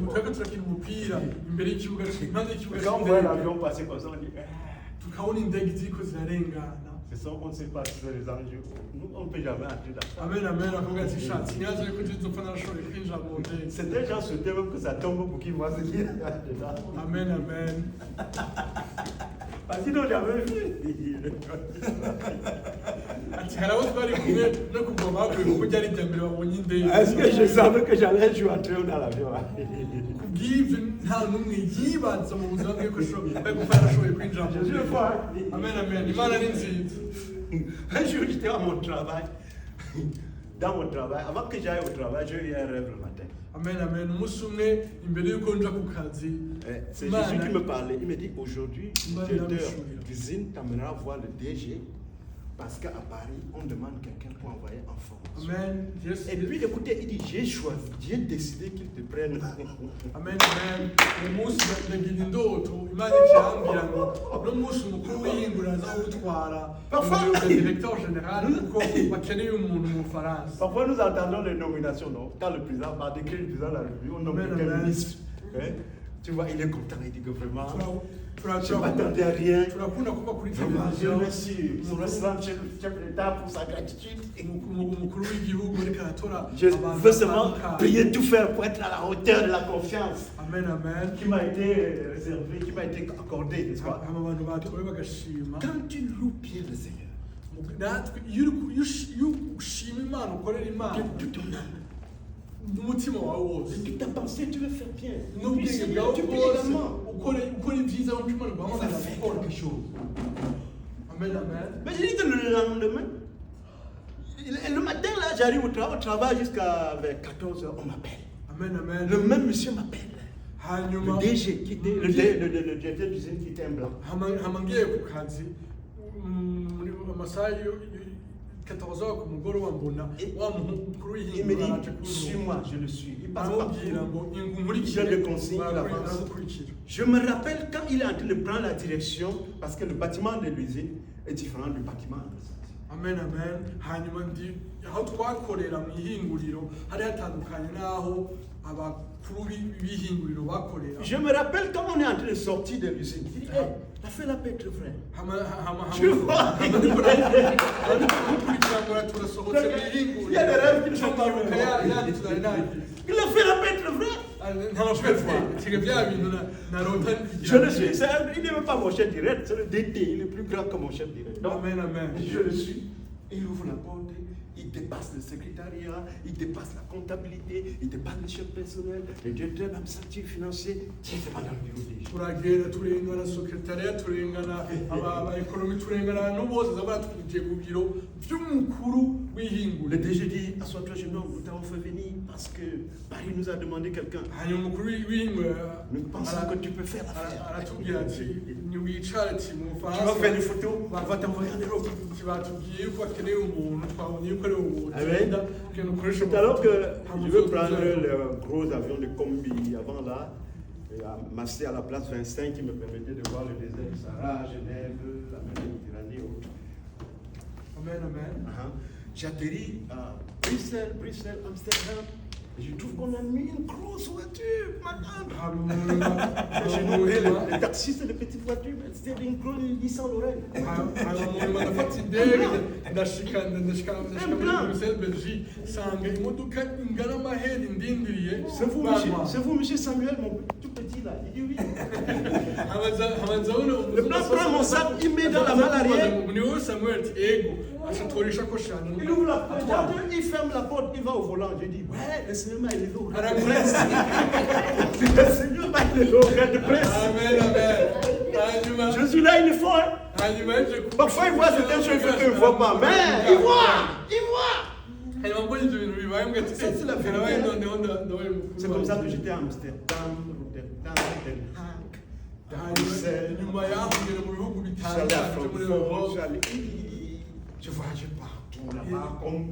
umupira imbere y'ikibuga impande y'ikibuga Quand on voit l'avion passer comme ça, on dit tukabona indege ziriko zirarengana. c'est ça, on ne sait pas si c'est les enjeux. Nous, on ne peut jamais entrer dans ça. Amen amen akavuga ati shatse nyazo yuko nzopfa narashoboye kwinjira mu ndege. Certains gens souhaitaient même que ça tombe pour qu'ils voient ce qu'il y a dedans. Amen amen Parce qu'ils n'ont jamais vu. ati hari abo twari kumwe no kugwa bavuye kuko ryari irya mbere babonye indege. Est-ce que je savais que j'allais jouer entrer dans l'avion? kubw'ivyo nta n'umwe yibaza mu buzima bwe ko yarashoboye kwinjira mu Je ndege. vois. Amen amen imana ni nziza. Un jour, j'étais à mon travail. Dans mon travail, avant que j'aille au travail, j'ai eu un rêve le matin. Amen amen umunsi umwe imbere y'uko nja ku kazi. C'est Jésus qui me parlait. Il me dit aujourd'hui, Imana le directeur iramushurira. d'usine t'amènera voir le DG Parce qu'à Paris, on demande quelqu'un pour envoyer en France. Amen. Yes. Et puis écoutez, il dit, j'ai choisi, j'ai décidé qu'il te prenne. Amen, amen. Umunsi ndagira indoto Imana icambira ngo n'umunsi umukuru w'ihinguriro azawutwara umuyobozi directeur général kuko bakeneye umuntu mu Faransa. Parfois nous entendons les nominations, non? Quand le président va décrire le président de la République, on nomme un ministre. Hein? Tu vois, il est content, il dit que vraiment, je ne m'attendais à rien. Turakunda kuba kuri Je televiziyo. remercie son excellence chef d'État pour sa gratitude. Umukuru w'igihugu ariko aratora Je veux seulement prier, tout faire pour être à la hauteur de la confiance Amen, amen. qui m'a été réservée, qui m'a été accordée, n'est-ce pas? Abantu batowe bagashima. Quand tu loues bien le Seigneur, natwe iyo ushima Imana ukorera Imana de toute ton âme, n'umutima wawe wose de toute ta pensée, tu veux faire bien. Et puis, n'ubwenge Seigneur, bwawe tu peux bwose également ukora ibyiza nk'uko Imana ça iguhamagara fait gukora. quelque chose. Amen, amen. Mais je dis que le lendemain, le matin, là, j'arrive au travail jusqu'à vers 14h, on m'appelle. Amen, amen. Le même monsieur m'appelle. Hanyuma Le DG qui était, le directeur d'usine qui était un blanc. hama ngiye ku kazi amasaha 14h ku mugoroba mbona wa mukuru Il me w'ihinguriro dit, araje suis-moi, je le suis. Il passe aramubwira partout. ngo Il inkurikire donne des consignes, il avance. aragukurikira. Je me rappelle quand il est en train de prendre la direction, parce que le bâtiment de l'usine est différent du bâtiment. Amen, amen. Hanyuma ndi aho twakorera mu ihinguriro hari hatandukanye n'aho abakuru b'ihinguriro bakorera. Je me rappelle quand on est en train de sortir de l'usine. Il dit, hey, t'as fait la paix, très frère. Tu vois, il y a des rêves qui ne sont pas vrais. Il a fait la paix, très frère. Je le suis. Il n'est même pas mon chef direct, c'est le DT. Il est plus grand que mon chef direct. Donc, Amen, amen. je le suis. Il ouvre la porte. Il dépasse le secrétariat, il dépasse la comptabilité, il dépasse le chef personnel, le directeur d'administratif financier. C'est pas dans le bureau des gens. turagenda turengana secretariat turengana abaekonomi turengana no bose zaba twinjiye ku biro by'umukuru Le w'ihinguriro. DG dit, assois-toi, jeune homme, nous t'avons fait venir parce que Paris nous a demandé quelqu'un. hanyuma umukuru w'ihinguriro Nous pensons que tu peux faire l'affaire. aratubwira ati niwicare ati mu Tu vas Bufaransa faire des photos, on va t'envoyer en Europe. batubwiye yuko akeneye umuntu twabonye yuko ari uwo Amen. ugenda ugenda ukoresha C'est alors que je veux prendre le gros avion de combi avant là, et masser à la place 25 qui me permettait de voir le désert du Sahara, Genève, la mer Méditerranée et autres. Amen, amen. J'atterris à Bruxelles, Amsterdam. Et je trouve qu'on a mis une grosse voiture, madame. Chez nous, les taxis, c'est des petites voitures, mais c'était une grosse Nissan Lorraine. hanyuma ndafata indege ndashika muri Bruxelles Belgique sanga imodoka ingana amaheri ndindiriye C'est vous, monsieur Samuel, mon tout petit là. Il dit oui. le blanc prend mon sac, il met dans la malle arrière. ni wowe Samuel ati ego acatora ishakoshi Il ouvre la porte, il ferme la porte, il va au volant. Je dis, ouais, le Seigneur m'a élevé au rang de Amen, prince. Le Seigneur m'a élevé au rang de prince. amen. Je suis là, il est fort. Parfois, il voit certaines choses que je ne vois pas. Mais il voit. hanyuma mbonye ibyo bintu bibaye mbwa ati Ça, c'est la vérité. nabaye noneho ndabaye mukuru C'est comme ça que j'étais à Amsterdam, Rotterdam, Den Haag, Bruxelles. nyuma yaho ngera mu bihugu Je suis allé à bitandukanye muri Francfort, Europe je voyageais partout là-bas, comme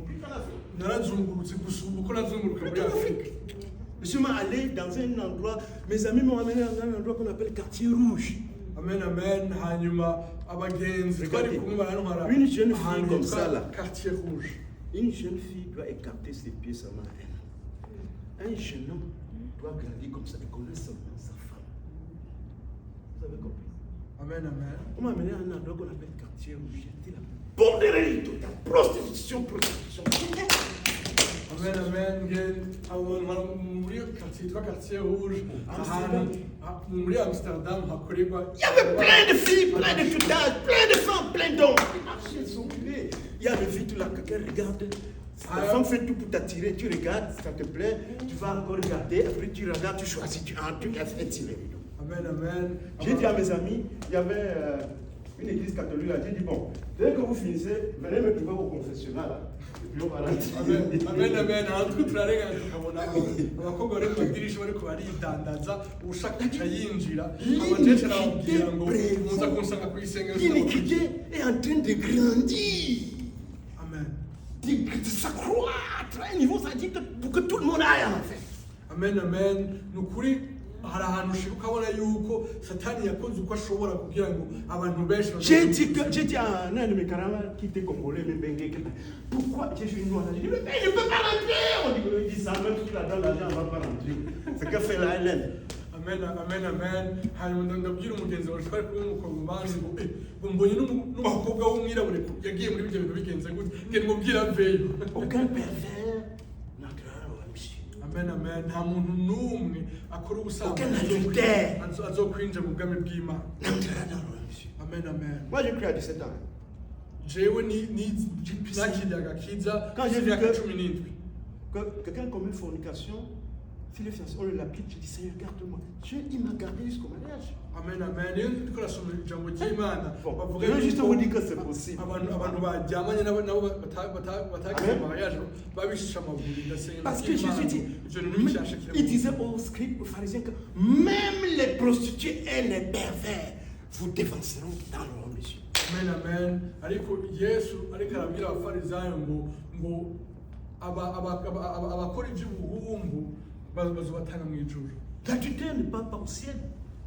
narazungurutse gusumba uko nazunguruka muri Afurika. Je suis allé dans un endroit, mes amis m'ont amené dans un endroit qu'on appelle Quartier Rouge. Amen, amen. Hanyuma abagenzi twari kumwe barantwara Une jeune fille ahantu comme hitwa ça, là. Quartier Rouge. Une jeune fille doit écarter ses pieds seulement elle. Un jeune homme doit grandir comme ça et connaître seulement sa femme. Vous avez compris? Amen, amen. On m'a amené à un endroit qu'on appelle Quartier Rouge. J'étais là. Borderie totale. Prostitution. Amen, amen. Muri quartier hitwa Quartier Rouge. Ahantu muri Amsterdam hakorerwa. Il y avait plein de filles, plein de tout âge, plein de femmes, plein d'hommes. Il y a le vite là, quelqu'un regarde. La femme fait tout pour t'attirer, tu regardes, ça te plaît, tu vas encore regarder, après tu regardes, tu choisis, tu entres, tu as fait tirer. Amen, amen. J'ai dit à mes amis, il y avait une église catholique a dit bon, dès que vous finissez, venez me trouver au confessionnal. Là. Et puis on va rentrer. amen ahantu turarenga tukabona abakobwa bari mu madirisha bariko baridandaza ushaka yinjira abajeje arababwira ngo muza kunsanga ku isengero. L'iniquité est en train de grandir. Amen. De s'accroître à un niveau, ça dit que pour que tout le monde aille en fait. Amen. Nukuri hari ahantu ushika ukabona yuko satani yakoze uko ashobora kugira ngo abantu benshi J'ai dit à un de mes camarades qui était congolais, mais bengue, pourquoi j'ai joué une noire? Il dit, mais il ne peut pas rentrer. On dit ça, même si là-dedans, l'argent ne va pas rentrer. C'est que fait la Hélène. Amen. Hanyuma ndabwira umugenzi wawe twari kumwe mu bandi ngo mbonye n'umukobwa w'umwirabure yagiye muri ibyo bintu bigenze gute ngene mubwira aveyo. Aucun pervers n'entrera dans la mission. Amen. Nta muntu n'umwe akora Aucun adultère azokwinjira mu bwami bw'Imana. n'entrera dans la mission. Amen. Moi, j'ai cru à 17 ans. Jewe nakiryaga kiza imyaka 17. Que quelqu'un commet fornication, s'il est fiancé, on le lapide, je dis Seigneur, garde-moi. Dieu, il m'a gardé jusqu'au mariage. Amen. Iyo turiko turasoma ijambo ry'Imana bavuga Je veux juste vous dire que c'est possible. abantu baryamanye nabo batagize mariage babishisha amaguru ndasenga. Parce que Jésus dit, il disait aux scribes, aux pharisiens que même les prostituées et les pervers vous dévanceront dans leur mission. Amen. Ariko Yesu ariko arabwira abafarisayo ngo abakora iby'ubuhumbu bazobatanga mu ijuru. L'adultère ne part pas au ciel.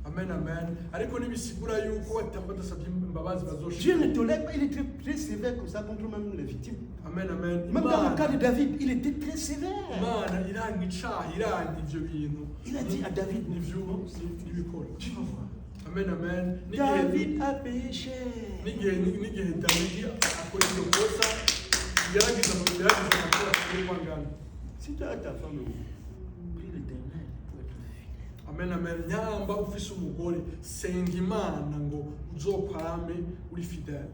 Amen. Ariko nibisigura yuko badasabye imbabazi bazoshira. Dieu ne tolère pas, il est très sévère comme ça contre même les victimes. Amen. Même dans le cas de David, il était très sévère. Imana iranga icaha iranga ivyo bintu. Il a dit à David, n'ibikora. Tu vas voir. Amen. David a péché. N'igihe Dawidi akora iryo kosa yaragize amakora kuri wangana. Si tu as ta femme, prie l'Éternel pour être fidèle. Amen. Nyamba ufise umugore senga Imana ngo uzokwame uri fidèle.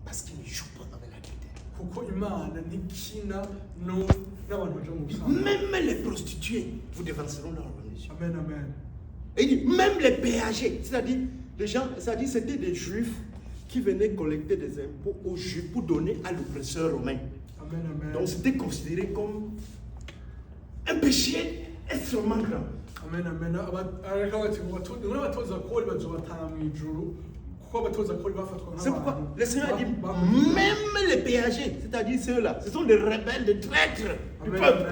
Parce qu'il ne joue pas avec l'adultère. Kuko Imana ntikina n'abantu baje mu busambanyi. Même les prostituées vous dévanceront dans leur mission. Amen. Et il dit, même les péagers, c'est-à-dire, les gens, c'est-à-dire, c'était des juifs qui venaient collecter des impôts aux juifs pour donner à l'oppresseur romain. Amen. Donc c'était considéré comme un péché extrêmement grand. Amen. Ariko abatoza kori bazobatanga mu ijuru kuko abatoza kori bafatwa C'est pourquoi le Seigneur a dit, même les péagers, c'est-à-dire ceux-là, ce sont des rebelles, des traîtres du peuple.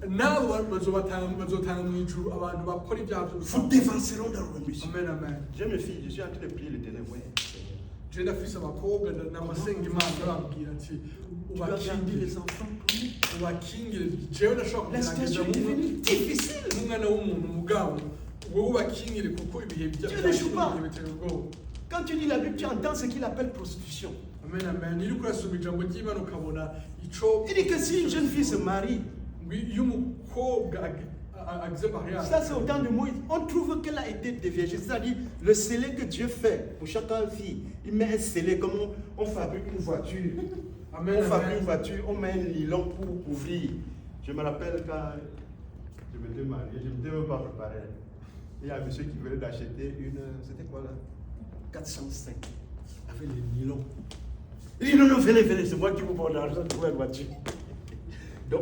Nabo bazotanga mu ijuru abantu bakora ibyaha Vous dévanceront dans leur mission. Amen. J'ai mes filles, je suis en train de prier l'Éternel. Ouais. Je ndafise abakobwa n'amasenga Imana babwira ati Tu as gardé les enfants promis. ubakingire jewe ndashobora La situation est devenue difficile. n'umwana w'umuntu mugabo wowe ubakingire kuko ibihe biteye ubwoba. Quand tu lis la Bible, tu entends ce qu'il appelle prostitution. Amen. Iyo uriko urasoma ijambo ry'Imana ukabona ico Il dit que si une jeune fille se marie, iyo umukobwa agize mariage, ça c'est au temps de Moïse, on trouve qu'elle a été déviée. C'est-à-dire le scellé que Dieu fait pour chaque fille. Il met un scellé comme on fabrique une voiture. On fabrique une voiture, on met un nylon pour couvrir. Je me rappelle quand je m'étais marié, je ne m'étais même pas préparé. Il y a un monsieur qui venait d'acheter une, c'était quoi là 405, avec les nylons. Il dit non, venez, c'est moi qui vous prends l'argent pour la voiture. Donc,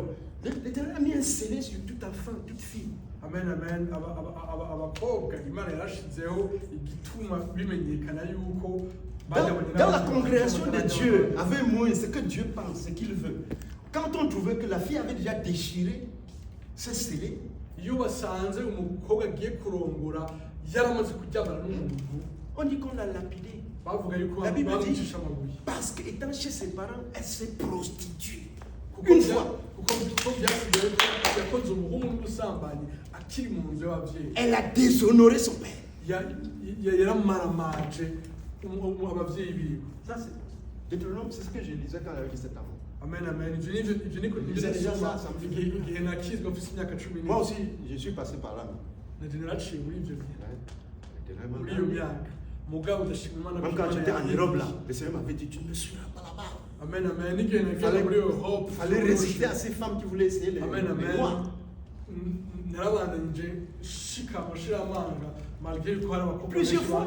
l'Éternel a mis un scellé sur tout enfant, toute fille. Amen. Abakobwa Imana yarashizeho igituma bimenyekana yuko dans la congrégation de Dieu, avec Moïse, ce que Dieu pense, ce qu'il veut. Quand on trouvait que la fille avait déjà déchiré ce scellé, iyo basanze umukobwa agiye kurongora yaramaze kuryamana n'umuntu on dit qu'on l'a lapidé. bavuga yuko La Bible dit, bamucisha amabuye parce qu'étant chez ses parents, elle s'est prostituée. kuko Une fois, byasigaye ko yakoze ubuhumbu n'ubusambanyi akiri mu nzu y'ababyeyi. elle a déshonoré son père. Yaramaramaje ababyeyi biwe. Ça, c'est Deutéronome, c'est ce que je lisais quand j'avais 17 ans. Amen. Ibyo niko igihe nakizwa mfise imyaka 10. Moi aussi, je suis passé par là. Naje naraciye muri ibyo bihe. Muri iyo Même myaka mugabo udashima Imana. quand j'étais en Europe là, le Seigneur m'avait dit, tu ne me suivras pas là-bas. Amen. N'igihe nagera muri Europe. Il fallait résister à ces femmes qui voulaient essayer les moi. Narabandanije shika amashira amanga malgré ko hari abakobwa Plusieurs fois.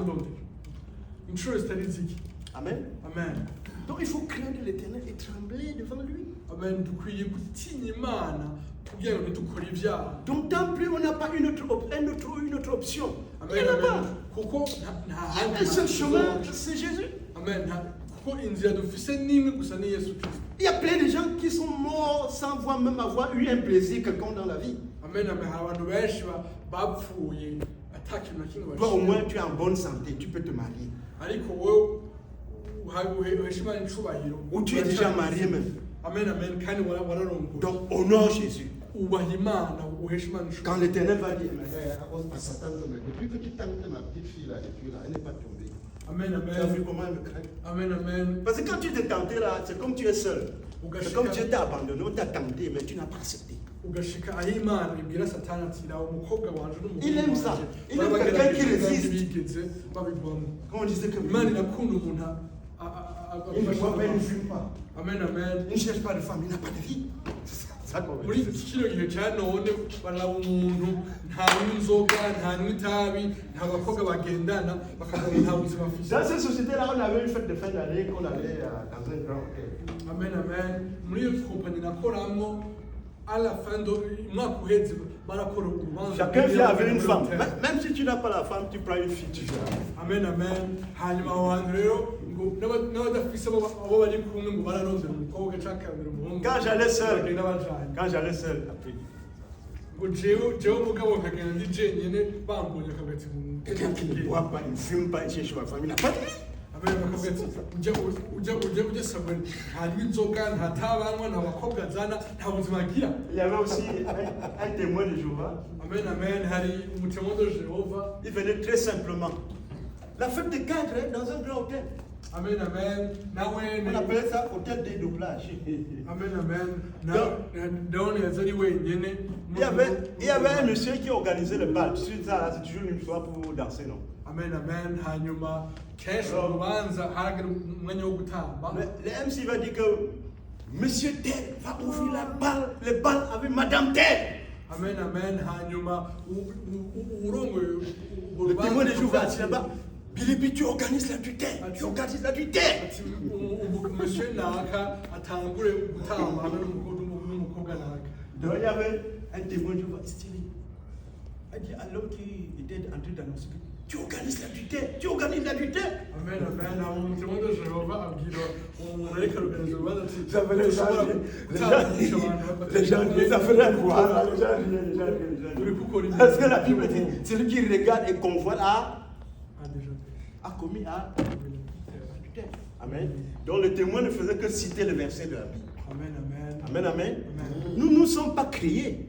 inshuro zitari zike. Amen. Amen. Donc il faut craindre l'Éternel et trembler devant lui. Amen. Dukwiye gutinya Imana kugira ngo ntidukore ibyaha. Donc tant plus on n'a pas une autre option. Il n'y Amen. en a pas. Amen. Kuko Il y a un seul chemin, c'est Jésus. Amen. Kuko inzira dufise n'imwe gusa ni Yesu Kristo. Il y a plein de gens qui sont morts sans voir même avoir eu un plaisir quelconque dans la vie. Amen. Amen. Hari abantu benshi bapfuye atakintu na kimwe Toi au bashima. moins tu es en bonne santé, tu peux te marier. Ariko wowe uheshimana icubahiro. Ou tu es déjà marié même. Amen. Amen. Kandi wararongoye. Donc honore Jésus. Ubaha Imana uheshimana Quand icubahiro. l'Éternel va dire, à Satan, depuis que tu tentes ma petite fille là, depuis là, elle n'est pas tombée. Amen. Tu as vu Amen. comment elle me craint? Amen. Amen. Parce que quand tu t'es tenté là, c'est comme tu es seul. C'est comme Dieu t'a abandonné, on t'a tenté, mais tu n'as pas accepté. Ugashika aho Imana ibwira Satani ati rawo umukobwa wanje n'umuhungu Il aime ça. wanje Il aime quelqu'un qui résiste. bigeze babigwamo. Comme on disait que Imana irakunda umuntu il ne voit pas, il ne fume pas. Amen. Amen. Il ne cherche pas de femme, il n'a pas de vie. C'est ça qu'on veut Muri dire. kino gihe cya none baraba umuntu ntanywa inzoga ntanywa itabi nta bakobwa bagendana bakavuga nta buzima afite. Dans cette société-là, on avait une fête de fin d'année qu'on allait dans un grand hôtel. Amen. Amen. Muri iyo kompanyi nakoramo à la fin de umwaka uheze barakora urubanza. Chacun vient avec une femme. Même si tu n'as pas la femme, tu prends une fille, tu viens. Amen. Amen. Hanyuma abantu rero ngo n'abadafise abo bari kumwe ngo bararondera umukobwa cyangwa kabiri umuhungu. Quand j'allais seul, bagenda bajanye. quand j'allais seul, après, Ngo jewe umugabo nkagenda ndi jenyine bambonye akavuga ati quelqu'un qui ne boit pas, il ne fume pas, il cherche ma femme, il n'a pas de vie. Amen. Bakavuga ati ujya sabwe ntanywa inzoga ntatabanywa nta bakobwa azana nta buzima agira. Il y avait aussi un témoin de Jéhovah. Amen. Amen. Hari umutima de Jehova. Il venait très simplement. La fête de cadre dans un grand hôtel. Amen. Amen. On appelait ça hôtel de doublage. Amen. Amen. Ndabona yazari wenyine. Il y avait un monsieur qui organisait le bal. C'est ça, c'est toujours une histoire pour danser, non? Amen. Amen. Hanyuma kenshi urubanza haragira umwanya wo gutamba. Le MC va dire que Monsieur Ted va ouvrir le bal avec Madame Ted. Amen. Amen. Hanyuma urongoye Le témoin de Jéhovah dit là-bas, Billy, tu organises la tutelle. Tu organises la tutelle. ati monsieur naka atangure gutamba hamwe n'umukobwa naka. Donc il y avait un témoin de Jéhovah, stylé. Il dit à l'homme qui était en train d'annoncer, tu organises la tutelle. Tu organises la tutelle. Amen. Amen. Umutima de Jehova abwira umuntu ariko organiza urubanza ati Ça fait les gens, ça fait la voix. Les gens. Parce que la Bible dit, celui qui regarde et convoite a commis à tutelle. Amen. Donc le témoin ne faisait que citer le verset de la Bible. Amen. Amen. Amen, amen. Amen. Nous ne sommes pas créés.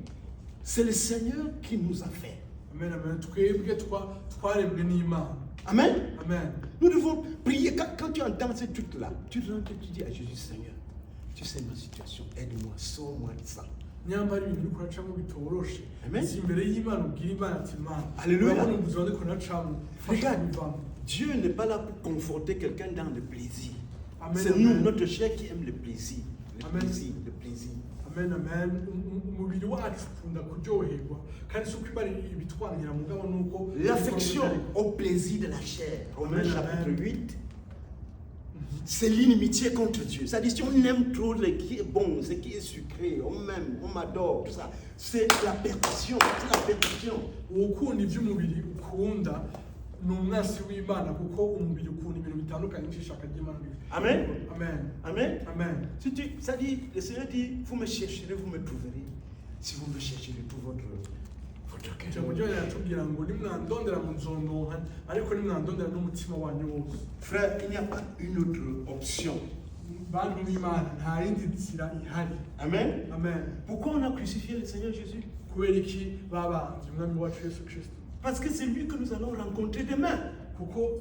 C'est le Seigneur qui nous a fait. Amen. Amen. Twebwe twaremwe n'Imana. Amen. Amen. Nous devons prier. Quand tu entends ces trucs-là, tu rentres et tu dis à Jésus, Seigneur, tu sais ma situation, aide-moi, sors-moi de ça. Nyambara ibintu uri kuracamo bitoroshe. Amen. Si imbere y'Imana ubwira Imana ati Imana. Alléluia. Urabona ubuzima ndiko nacamo. Regarde, Dieu n'est pas là pour conforter quelqu'un dans le plaisir. Amen, C'est amen. nous, notre chair, qui aime le plaisir. Le Amen. plaisir, le plaisir. Amen. Amen. Umubiri wacu ukunda kuryoherwa. Kandi si uko Imana ibitwangira mugabo nuko L'affection au plaisir de la chair. Romains Amen, chapitre amen. 8. C'est l'inimitié contre Dieu. C'est-à-dire, si on aime trop ce qui est bon, ce qui est sucré, on m'aime, on m'adore, tout ça. C'est la perversion. C'est la perversion. ukunda iby'umubiri ukunda ni umwasi w'Imana kuko umubiri ukunda ibintu bitandukanye n'ishaka ry'Imana. Amen. Amen. Amen. Amen. Ça dit, le Seigneur dit, vous me chercherez, vous me trouverez. Si vous me cherchez de tout votre Ijambo cœur. ry'Imana riratubwira ngo nimwandondera muzondonka ariko nimwandondera n'umutima wanyu wose. Frère, il n'y a pas une autre option. Bantu b'Imana nta yindi nzira ihari. Amen. Amen. Pourquoi on a crucifié le Seigneur Jésus? Kubera iki babanze umwami wacu Yesu Kristo? Parce que c'est lui que nous allons rencontrer demain. Kuko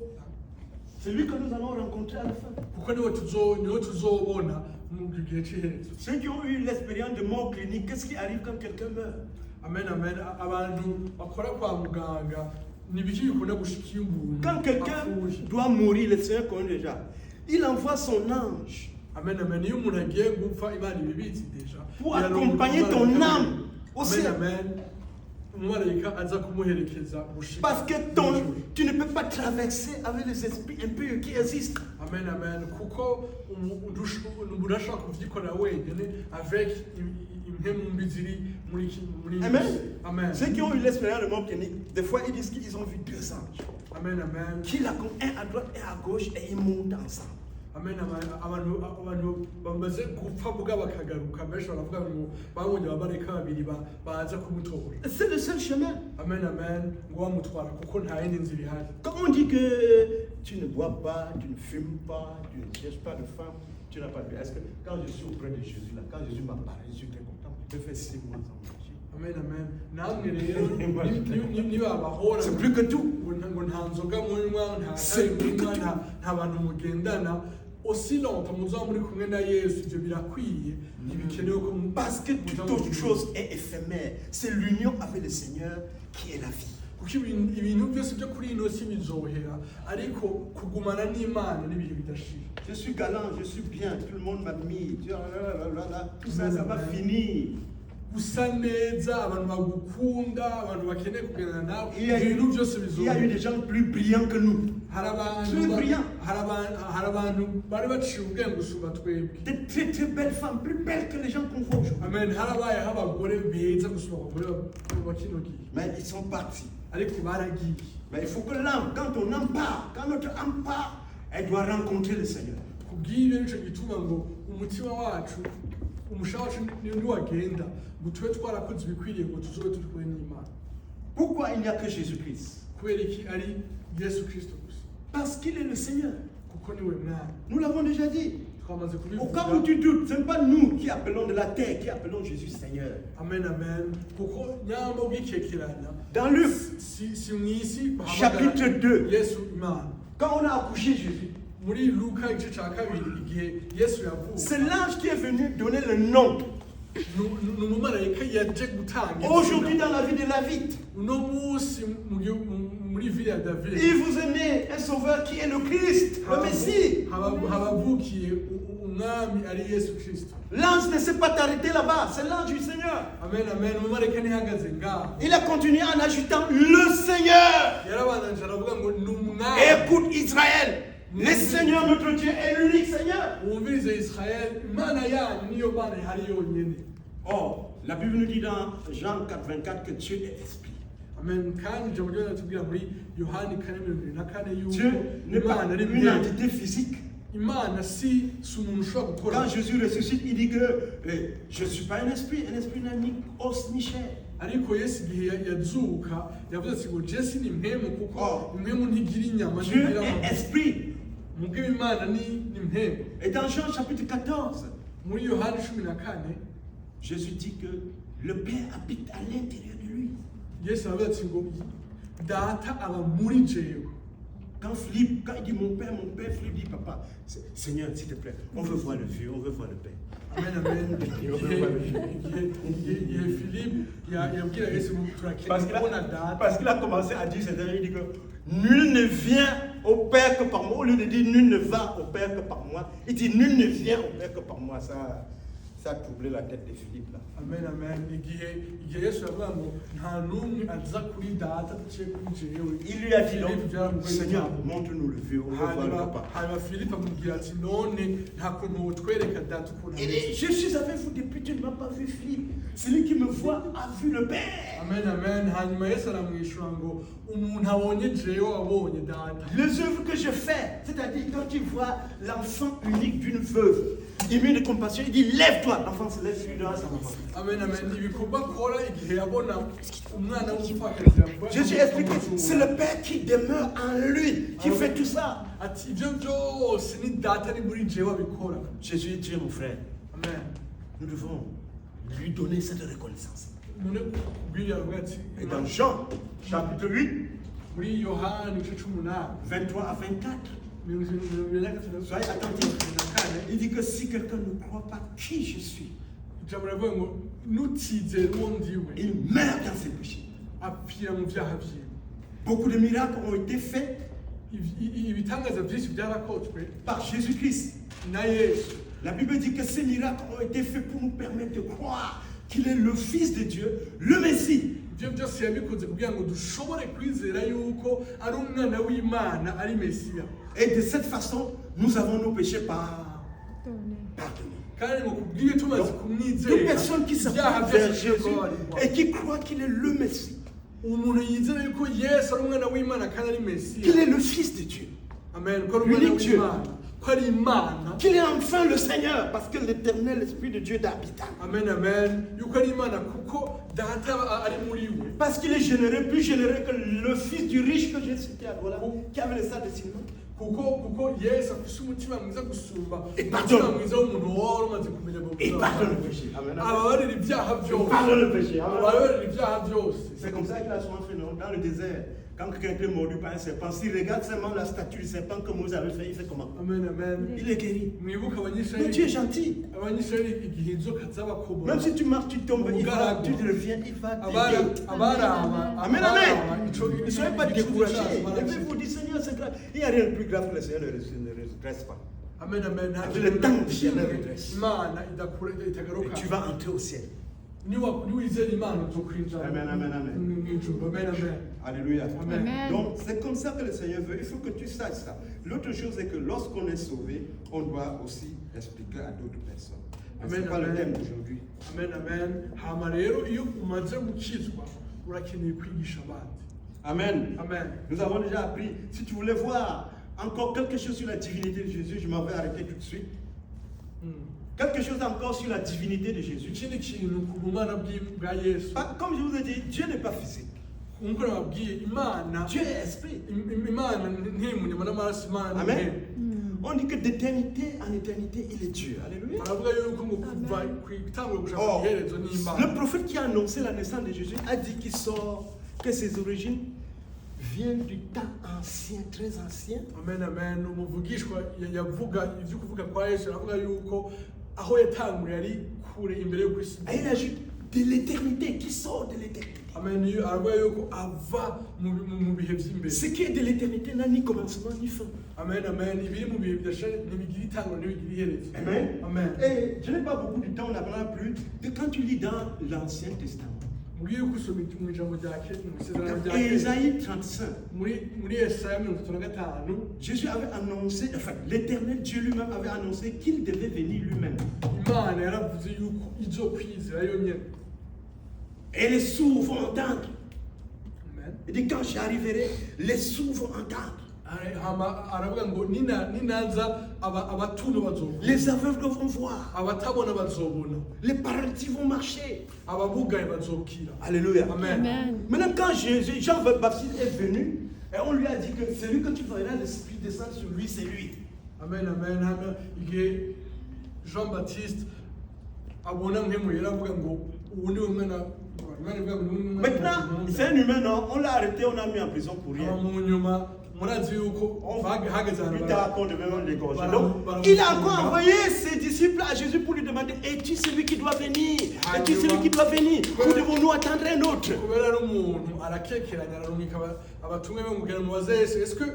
C'est lui que nous allons rencontrer à la fin. niwe tuzobona mu gihe cy'iherezo. Ceux qui ont eu l'expérience de mort clinique, qu'est-ce qui arrive quand quelqu'un meurt? Amen. Amen. Abantu bakora kwa muganga nibiki bikunda gushikira umuntu. Quand quelqu'un doit mourir, le Seigneur connaît déjà. Il envoie son ange Amen. Amen. Iyo umuntu agiye gupfa Imana ibibitse deja pour accompagner ton âme au Amen. ciel. Amen. umumarayika aza kumuherekeza gushika Parce que tu ne peux pas traverser avec les esprits impurs qui existent. amen amen kuko udashobora kuvyikorera wenyene avec impemu mbi ziri muri Amen. amen Ceux qui ont eu l'expérience de mort clinique, des fois ils disent qu'ils ont vu 2 anges amen amen qui racontent un à droite et à gauche et ils montent ensemble. amen abantu bamaze gupfa vuga bakagaruka benshi baravuga ngo babonye abamarayika babiri baza kumutora C'est le seul chemin. amen amen ngo bamutwara kuko nta yindi nzira ihari. Quand on dit que tu ne bois pas, tu ne fumes pas, tu ne cherches pas de femme, tu n'as pas de vie. Est-ce que quand je suis auprès de Jésus, là, quand Jésus m'a parlé, je suis très content. Je fais 6 mois sans manger. amen amen namwe rero nibabahora C'est plus que tout. ngo nta nzoga munywa C'est plus que nta bantu mugendana aussi longtemps muzaba muri kumwe na Yesu ibyo birakwiye ntibikenewe ko Parce que toute autre chose est éphémère. C'est l'union avec le Seigneur qui est la vie. kuko ibintu byose byo kuri ino si bizohera ariko kugumana n'Imana n'ibihe bidashira. Je suis galant, je suis bien, tout le monde m'admire. Tout ça, ça va finir. Gusa neza abantu bagukunda abantu bakeneye kugendana nawe Il y a ibintu byose il y a eu des gens plus brillants que nous. hari Plus brillants. abantu bari baciye ubwenge gusumba twebwe. Des très très belles femmes, plus belles que les gens qu'on voit aujourd'hui. amen harabayeho abagore beza gusumba abagore ba kino gihe Mais ils sont partis. ariko baragiye. Mais il faut que l'âme, quand ton âme part, quand notre âme part, elle doit rencontrer le Seigneur. kubw'ibyo nicyo gituma ngo umutima wacu umushaha wacu niwagenda ngo tube twarakoze ibikwiriye ngo tuzobe turi kumwe n'Imana. Pourquoi il n'y a que Jésus-Christ? kubera iki ari Yesu Kristo gusa Parce qu'il est le Seigneur. kuko niwe mwami. Nous l'avons déjà dit. twamaze Au cas kubivuga. où tu doutes, ce n'est pas nous qui appelons de la terre, qui appelons Jésus Seigneur. amen amen kuko nyamba ubwikekeranya Dans Luc, si mw'isi chapitre 2, Yesu Imana. quand on a accouché Jésus, muri Luka igice cya kabiri igihe Yesu c'est yavuka l'ange qui est venu donner le nom. ni umumarayika yaje gutanga Aujourd'hui, dans la vie de David, uno munsi muri ville ya David il vous est né un sauveur qui est le Christ, le Messie. habavukiye umwami ari Yesu Kristo. L'ange ne s'est pas arrêté là-bas, c'est l'ange du Seigneur. amen amen umumarayika ntihagaze ngaho Il a continué en ajoutant le Seigneur. yarabananje aravuga ngo ni umwami. Écoute Israël, le Seigneur notre Dieu est l'unique Seigneur. wumvirize Israel imana yanyu niyo mana ihari yonyine. Or, la Bible nous dit dans Jean 4,24 que Dieu est esprit. amen kandi ijambo ry'Imana ritubwira muri Yohani 4:24 yuko Dieu n'est pas imana ari une mwene. entité physique. imana si umuntu ushobora gukora. Quand Jésus ressuscite, il dit que je ne suis pas un esprit n'a ni os ni chair. ariko Yesu igihe yazuka yavuze ati ngo Jesi ni impemu kuko Oh. impemu ntigira inyama Dieu ntigira est amaguru. esprit. mubwo imana ni impemu. Et dans Jean chapitre 14, muri Yohani 14 Jésus dit que le Père habite à l'intérieur de lui. Yesu aravuga ati ngo data aba muri jewe. Quand Philippe, quand il dit mon père, Philippe dit papa, Seigneur, s'il te plaît, on veut voir le vieux, on veut voir le Père. amen amen igihe Philippe yabwira Yesu ngo Parce turakeneye kubona data. qu'il a commencé à dire cette année, il dit que nul ne vient au Père que par moi. Au lieu de dire nul ne va au Père que par moi, il dit nul ne vient au Père que par moi. Ça a troublé la tête de Philippe là. amen amen igihe Yesu yavuga ngo nta n'umwe aza kuri data duciye kuri jewe. Il lui a dit donc, Philippe byaramugoye Seigneur, cyane. montre-nous le vieux, on veut voir le papa. hanyuma Philippe amubwira ati none nta kuntu wotwereka data ukuntu Il ameze. dit, je suis avec vous depuis tu ne m'as pas vu Philippe. Celui qui me voit a vu le Père. amen amen hanyuma Yesu aramwishyura ngo umuntu abonye jewe wabonye data. Les œuvres que je fais, c'est-à-dire quand tu vois l'enfant unique d'une veuve, il met de compassion, il dit lève-toi. L'enfant se lève, lui donne à sa maman. amen amen ibikorwa akora igihe yabona umwana w'umupfakazi yavuga Jésus explique que c'est le Père qui demeure en lui, qui fait tout ça. ati ibyo byose ni data ari muri jewe abikora. Jésus est Dieu, mon frère. amen Nous devons lui donner cette reconnaissance. none Bibiliya iravuga ati Et dans Jean, chapitre 8, muri Yohani igice 18 23 à 24, soyez attentifs. Il dit que si quelqu'un ne croit pas qui je suis, ijambo riravuga ngo nutizere uwo ndiwe il meurt dans ses péchés. apfira mu byaha byiwe. Beaucoup de miracles ont été faits ibitangaza byinshi byarakozwe par Jésus-Christ. na Yesu. La Bible dit que ces miracles ont été faits pour nous permettre de croire qu'il est le Fils de Dieu, le Messie. ibyo byose yabikoze kugira ngo dushobore kwizera yuko ari umwana w'Imana ari Mesiya. Et de cette façon, nous avons nos péchés pardonnés. Kandi ngo kubwiye tumaze Toute kumwizera personne qui s'approche vers Jésus et qui croit qu'il est le Messie, umuntu yizera yuko Yesu ari umwana w'Imana kandi ari Mesiya, qu'il est le Fils de Dieu, amen, ko ari umwana L'unique Dieu. w'Imana, ko ari Imana, qu'il est enfin le Seigneur, parce que l'éternel Esprit de Dieu d'habitant. amen, amen, yuko ari Imana kuko data ari muri we, Parce qu'il est généreux, plus généreux que le fils du riche que j'ai cité à Gola, qui avait le sang de Simon. kuko Yesu afite umutima mwiza gusumba Et pardonne. umutima mwiza w'umuntu wari umaze kumenya Et pardonne le péché. Amen. ababarira ibyaha byose, Pardonne le péché. Amen. ababarira ibyaha byose. C'est comme ça qu'il a souvent fait dans le désert. Quand quelqu'un est mordu par un serpent, s'il regarde seulement la statue du serpent que Moïse avait fait, il fait comment? Amen, amen. Il est guéri. Mwibuke Mais Dieu est gentil. abanyisirayeli igihe inzoka zabakobora, Même si tu marches, tu tombes, tu reviens, il va t'aider. Amen, amen. Ne soyez pas découragés. Levez-vous, dites Seigneur, c'est grave. Il n'y a rien de plus grave que le Seigneur ne redresse pas. amen, amen. Le temps de Dieu redresse. Imana idakura Et itagaruka. tu vas entrer au ciel. niwizera Imana uzokwinjira Amen, amen, amen. mw'ijuru. Amen, amen. Alléluia. Amen. Amen. Donc, c'est comme ça que le Seigneur veut. Il faut que tu saches ça. L'autre chose est que lorsqu'on est sauvé, on doit aussi expliquer à d'autres personnes. Mais ce Amen, n'est pas le amen. thème d'aujourd'hui. Amen, amen. Hama rero iyo umaze gukizwa urakeneye kwigisha abandi. Amen. Amen. Nous avons déjà appris. Si tu voulais voir encore quelque chose sur la divinité de Jésus, je m'en vais arrêter tout de suite. Quelque chose encore sur la divinité de Jésus. Ikindi kintu ku bumana bwa Yesu, Comme je vous ai dit, Dieu n'est pas physique. nk'uko nababwiye Imana, Dieu est esprit. Imana ntimunyama n'amaraso, Imana Amen. On dit que d'éternité en éternité, il est Dieu. Alléluia. aravuga yuko ngo kuva ku itanguro gushaka Or, ku iherezo ni Imana. le prophète qui a annoncé la naissance de Jésus a dit qu'il sort, que ses origines viennent du temps ancien, très ancien. Amen, amen. Umuvugishwa yavuga ibyo kuvuga kwa Yesu, aravuga yuko aho yatanguriye ari kure imbere yo kwisi. Et il ajoute de l'éternité, qui sort de l'éternité. Amen. Aravuga yuko ava mu bihe by'imbere. Ce qui est de l'éternité n'a ni commencement ni fin. Amen, amen. Ibiri mu bihe bidashira ntibigira itanguro ntibigira iherezo. Amen. Amen. Et je n'ai pas beaucoup de temps, on n'apprendra plus, que quand tu lis dans l'Ancien Testament, Mugiye gusoma mu ijambo rya kera, mu isezerano rya et kera, Isaïe 35, muri Yesaya 35, Jésus avait annoncé, enfin l'éternel Dieu lui-même avait annoncé qu'il devait venir lui-même. Imana yaravuze yuko izokwizera yonyene. Et les sourds vont entendre. Amen. Il dit quand j'arriverai, les sourds vont entendre. Aravuga ngo ninaza abatumva bazobona, Les aveugles vont voir. abatabona bazobona, Les paralytiques vont marcher. ababugaye bazokira. Alléluia. Amen. Amen. Maintenant, quand Jean-Baptiste est venu, et on lui a dit que celui que tu verras l'Esprit descendre sur lui, c'est lui. Amen, amen. Hano igihe Jean Baptiste abona mpemu yaravuga ngo ubu ni umwana. Maintenant, c'est un humain, non? On l'a arrêté, on l'a mis en prison pour rien. mu nyuma murazi yuko hageze Plus ahantu tard, on devait même l'égorger. Voilà. Donc, Voilà. il a encore envoyé ses disciples à Jésus pour lui demander: es-tu celui qui doit venir? Es-tu celui qui doit venir? Ou devons-nous attendre un autre? kubera ari umuntu arakekeranya ararumika abatumwe bamubwira mubaze Yesu, est-ce que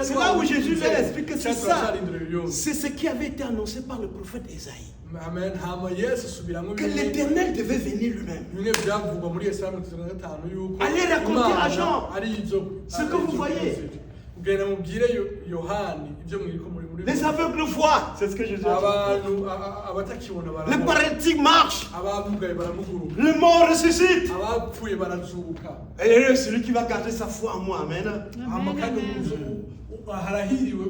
C'est là où Jésus leur explique que c'est ça. ça. C'est ce qui avait été annoncé par le prophète Isaïe. Amen. Hama Yesu asubiramo Que l'Éternel devait venir lui-même. bimwe byavugwa muri Yesaya 35 yuko Allez raconter à Jean ari izo ce que vous voyez. ugenda mubwire Yohani ibyo mwiko muri Les aveugles voient. C'est ce que Jésus a abantu abatakibona dit. Les paralytiques marchent. abamugaye baramuguruka, Les morts ressuscitent. abapfuye barazuka. Et celui qui va garder sa foi en moi. Amen. Hama kandi harahiriwe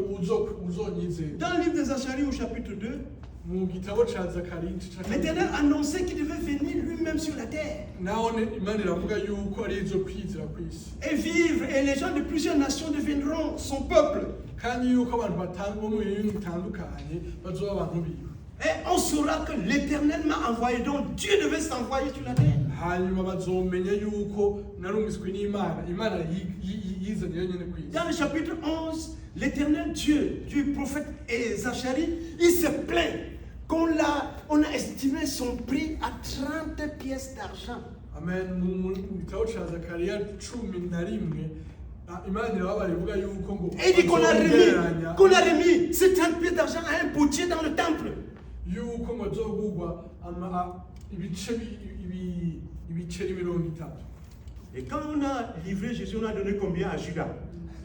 uzonyizera. Dans le livre de Zacharie au chapitre 2, Mu gitabo ca Zakariya l'Éternel annonçait qu'il devait venir lui-même sur la terre naho Imana iravuga yuko ari izo kwizera kw'isi, et vivre, et les gens de plusieurs nations deviendront son peuple. kandi yuko abantu batanga mu bintu bitandukanye bazoba abantu biwe. Et on saura que l'Éternel m'a envoyé, donc Dieu devait s'envoyer sur la terre. Hanyuma bazomenya yuko narumviswe n'Imana, Imana yizanye yonyene kw'isi. Dans le chapitre 11, l'Éternel Dieu du prophète Zacharie, il se plaint qu'on a estimé son prix à 30 pièces d'argent. Amen. Mu gitabo ca Zakariya 11 Imana irababara ivuga yuko ngo Et il dit qu'on a remis ces 30 pièces d'argent à un potier dans le temple. yuko mazogurwa ibice 30. Et quand on a livré Jésus, on a donné combien à Judas?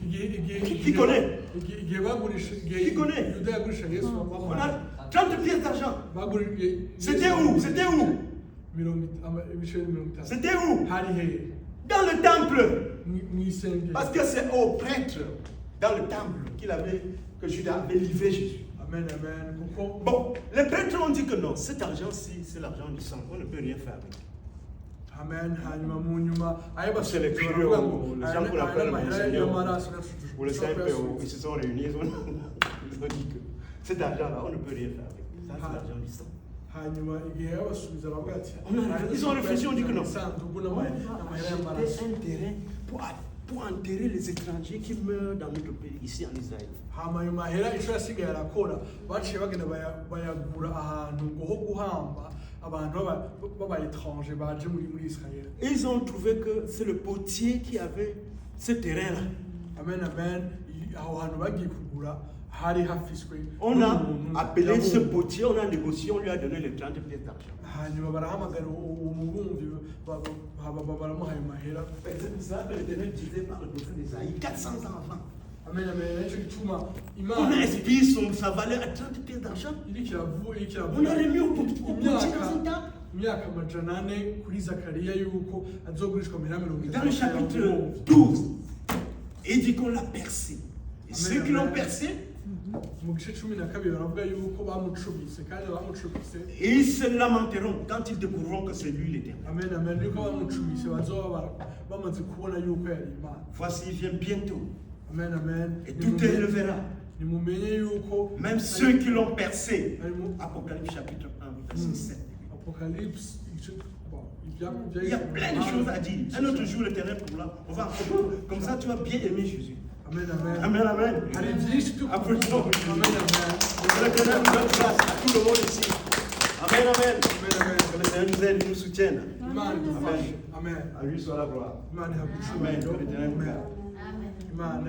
Qui connaît? Qui connaît? On a 30 pièces d'argent. C'était où? C'était où? C'était où? Dans le temple. Parce que c'est au prêtre, dans le temple, que Judas avait livré Jésus. Amen, amen. Bon, les prêtres ont dit que non, cet argent-ci, c'est l'argent du sang. On ne peut rien faire avec. Amen. C'est les curieux, les gens qu'on appelle Monseigneur, ou le Saint-Père, ils se sont réunis, ils ont dit que cet argent-là, on ne peut rien faire avec. Ça, c'est l'argent du sang. Ils ont réfléchi, on dit que non. On va acheter un terrain pour enterrer les étrangers qui meurent dans notre pays, ici en Israël. Et ils ont trouvé que c'est le potier qui avait ce terrain-là. Amen, amen. On a appelé ce potier, on a négocié, on lui a donné les 30 pièces d'argent. Ça, l'Éternel disait par le prophète d'Isaïe, 400 ans avant. Amen, amen. On a expiré sa valeur à 30 pièces d'argent. On a remis au potier dans un temple. Dans le chapitre 12, il dit qu'on l'a percé. Et ceux qui l'ont percé, et ils se lamenteront quand ils découvriront que c'est lui l'Éternel. Voici, il vient bientôt. Amen, amen. Et tout élevera. Même ceux qui l'ont percé. Apocalypse chapitre 1, verset 7. Apocalypse. Il y a plein de choses à dire. Un autre jour, l'Éternel pour là, on va comme ça, tu vas bien aimer Jésus. Amen, amen. Amen, amen. Applaudissons pour Jésus. L'Éternel nous donne grâce à tout le monde ici. Amen, amen. Que le Seigneur nous aide, nous soutienne. Amen. Amen. À lui soit la gloire. Amen. Que l'Éternel nous garde. Amen.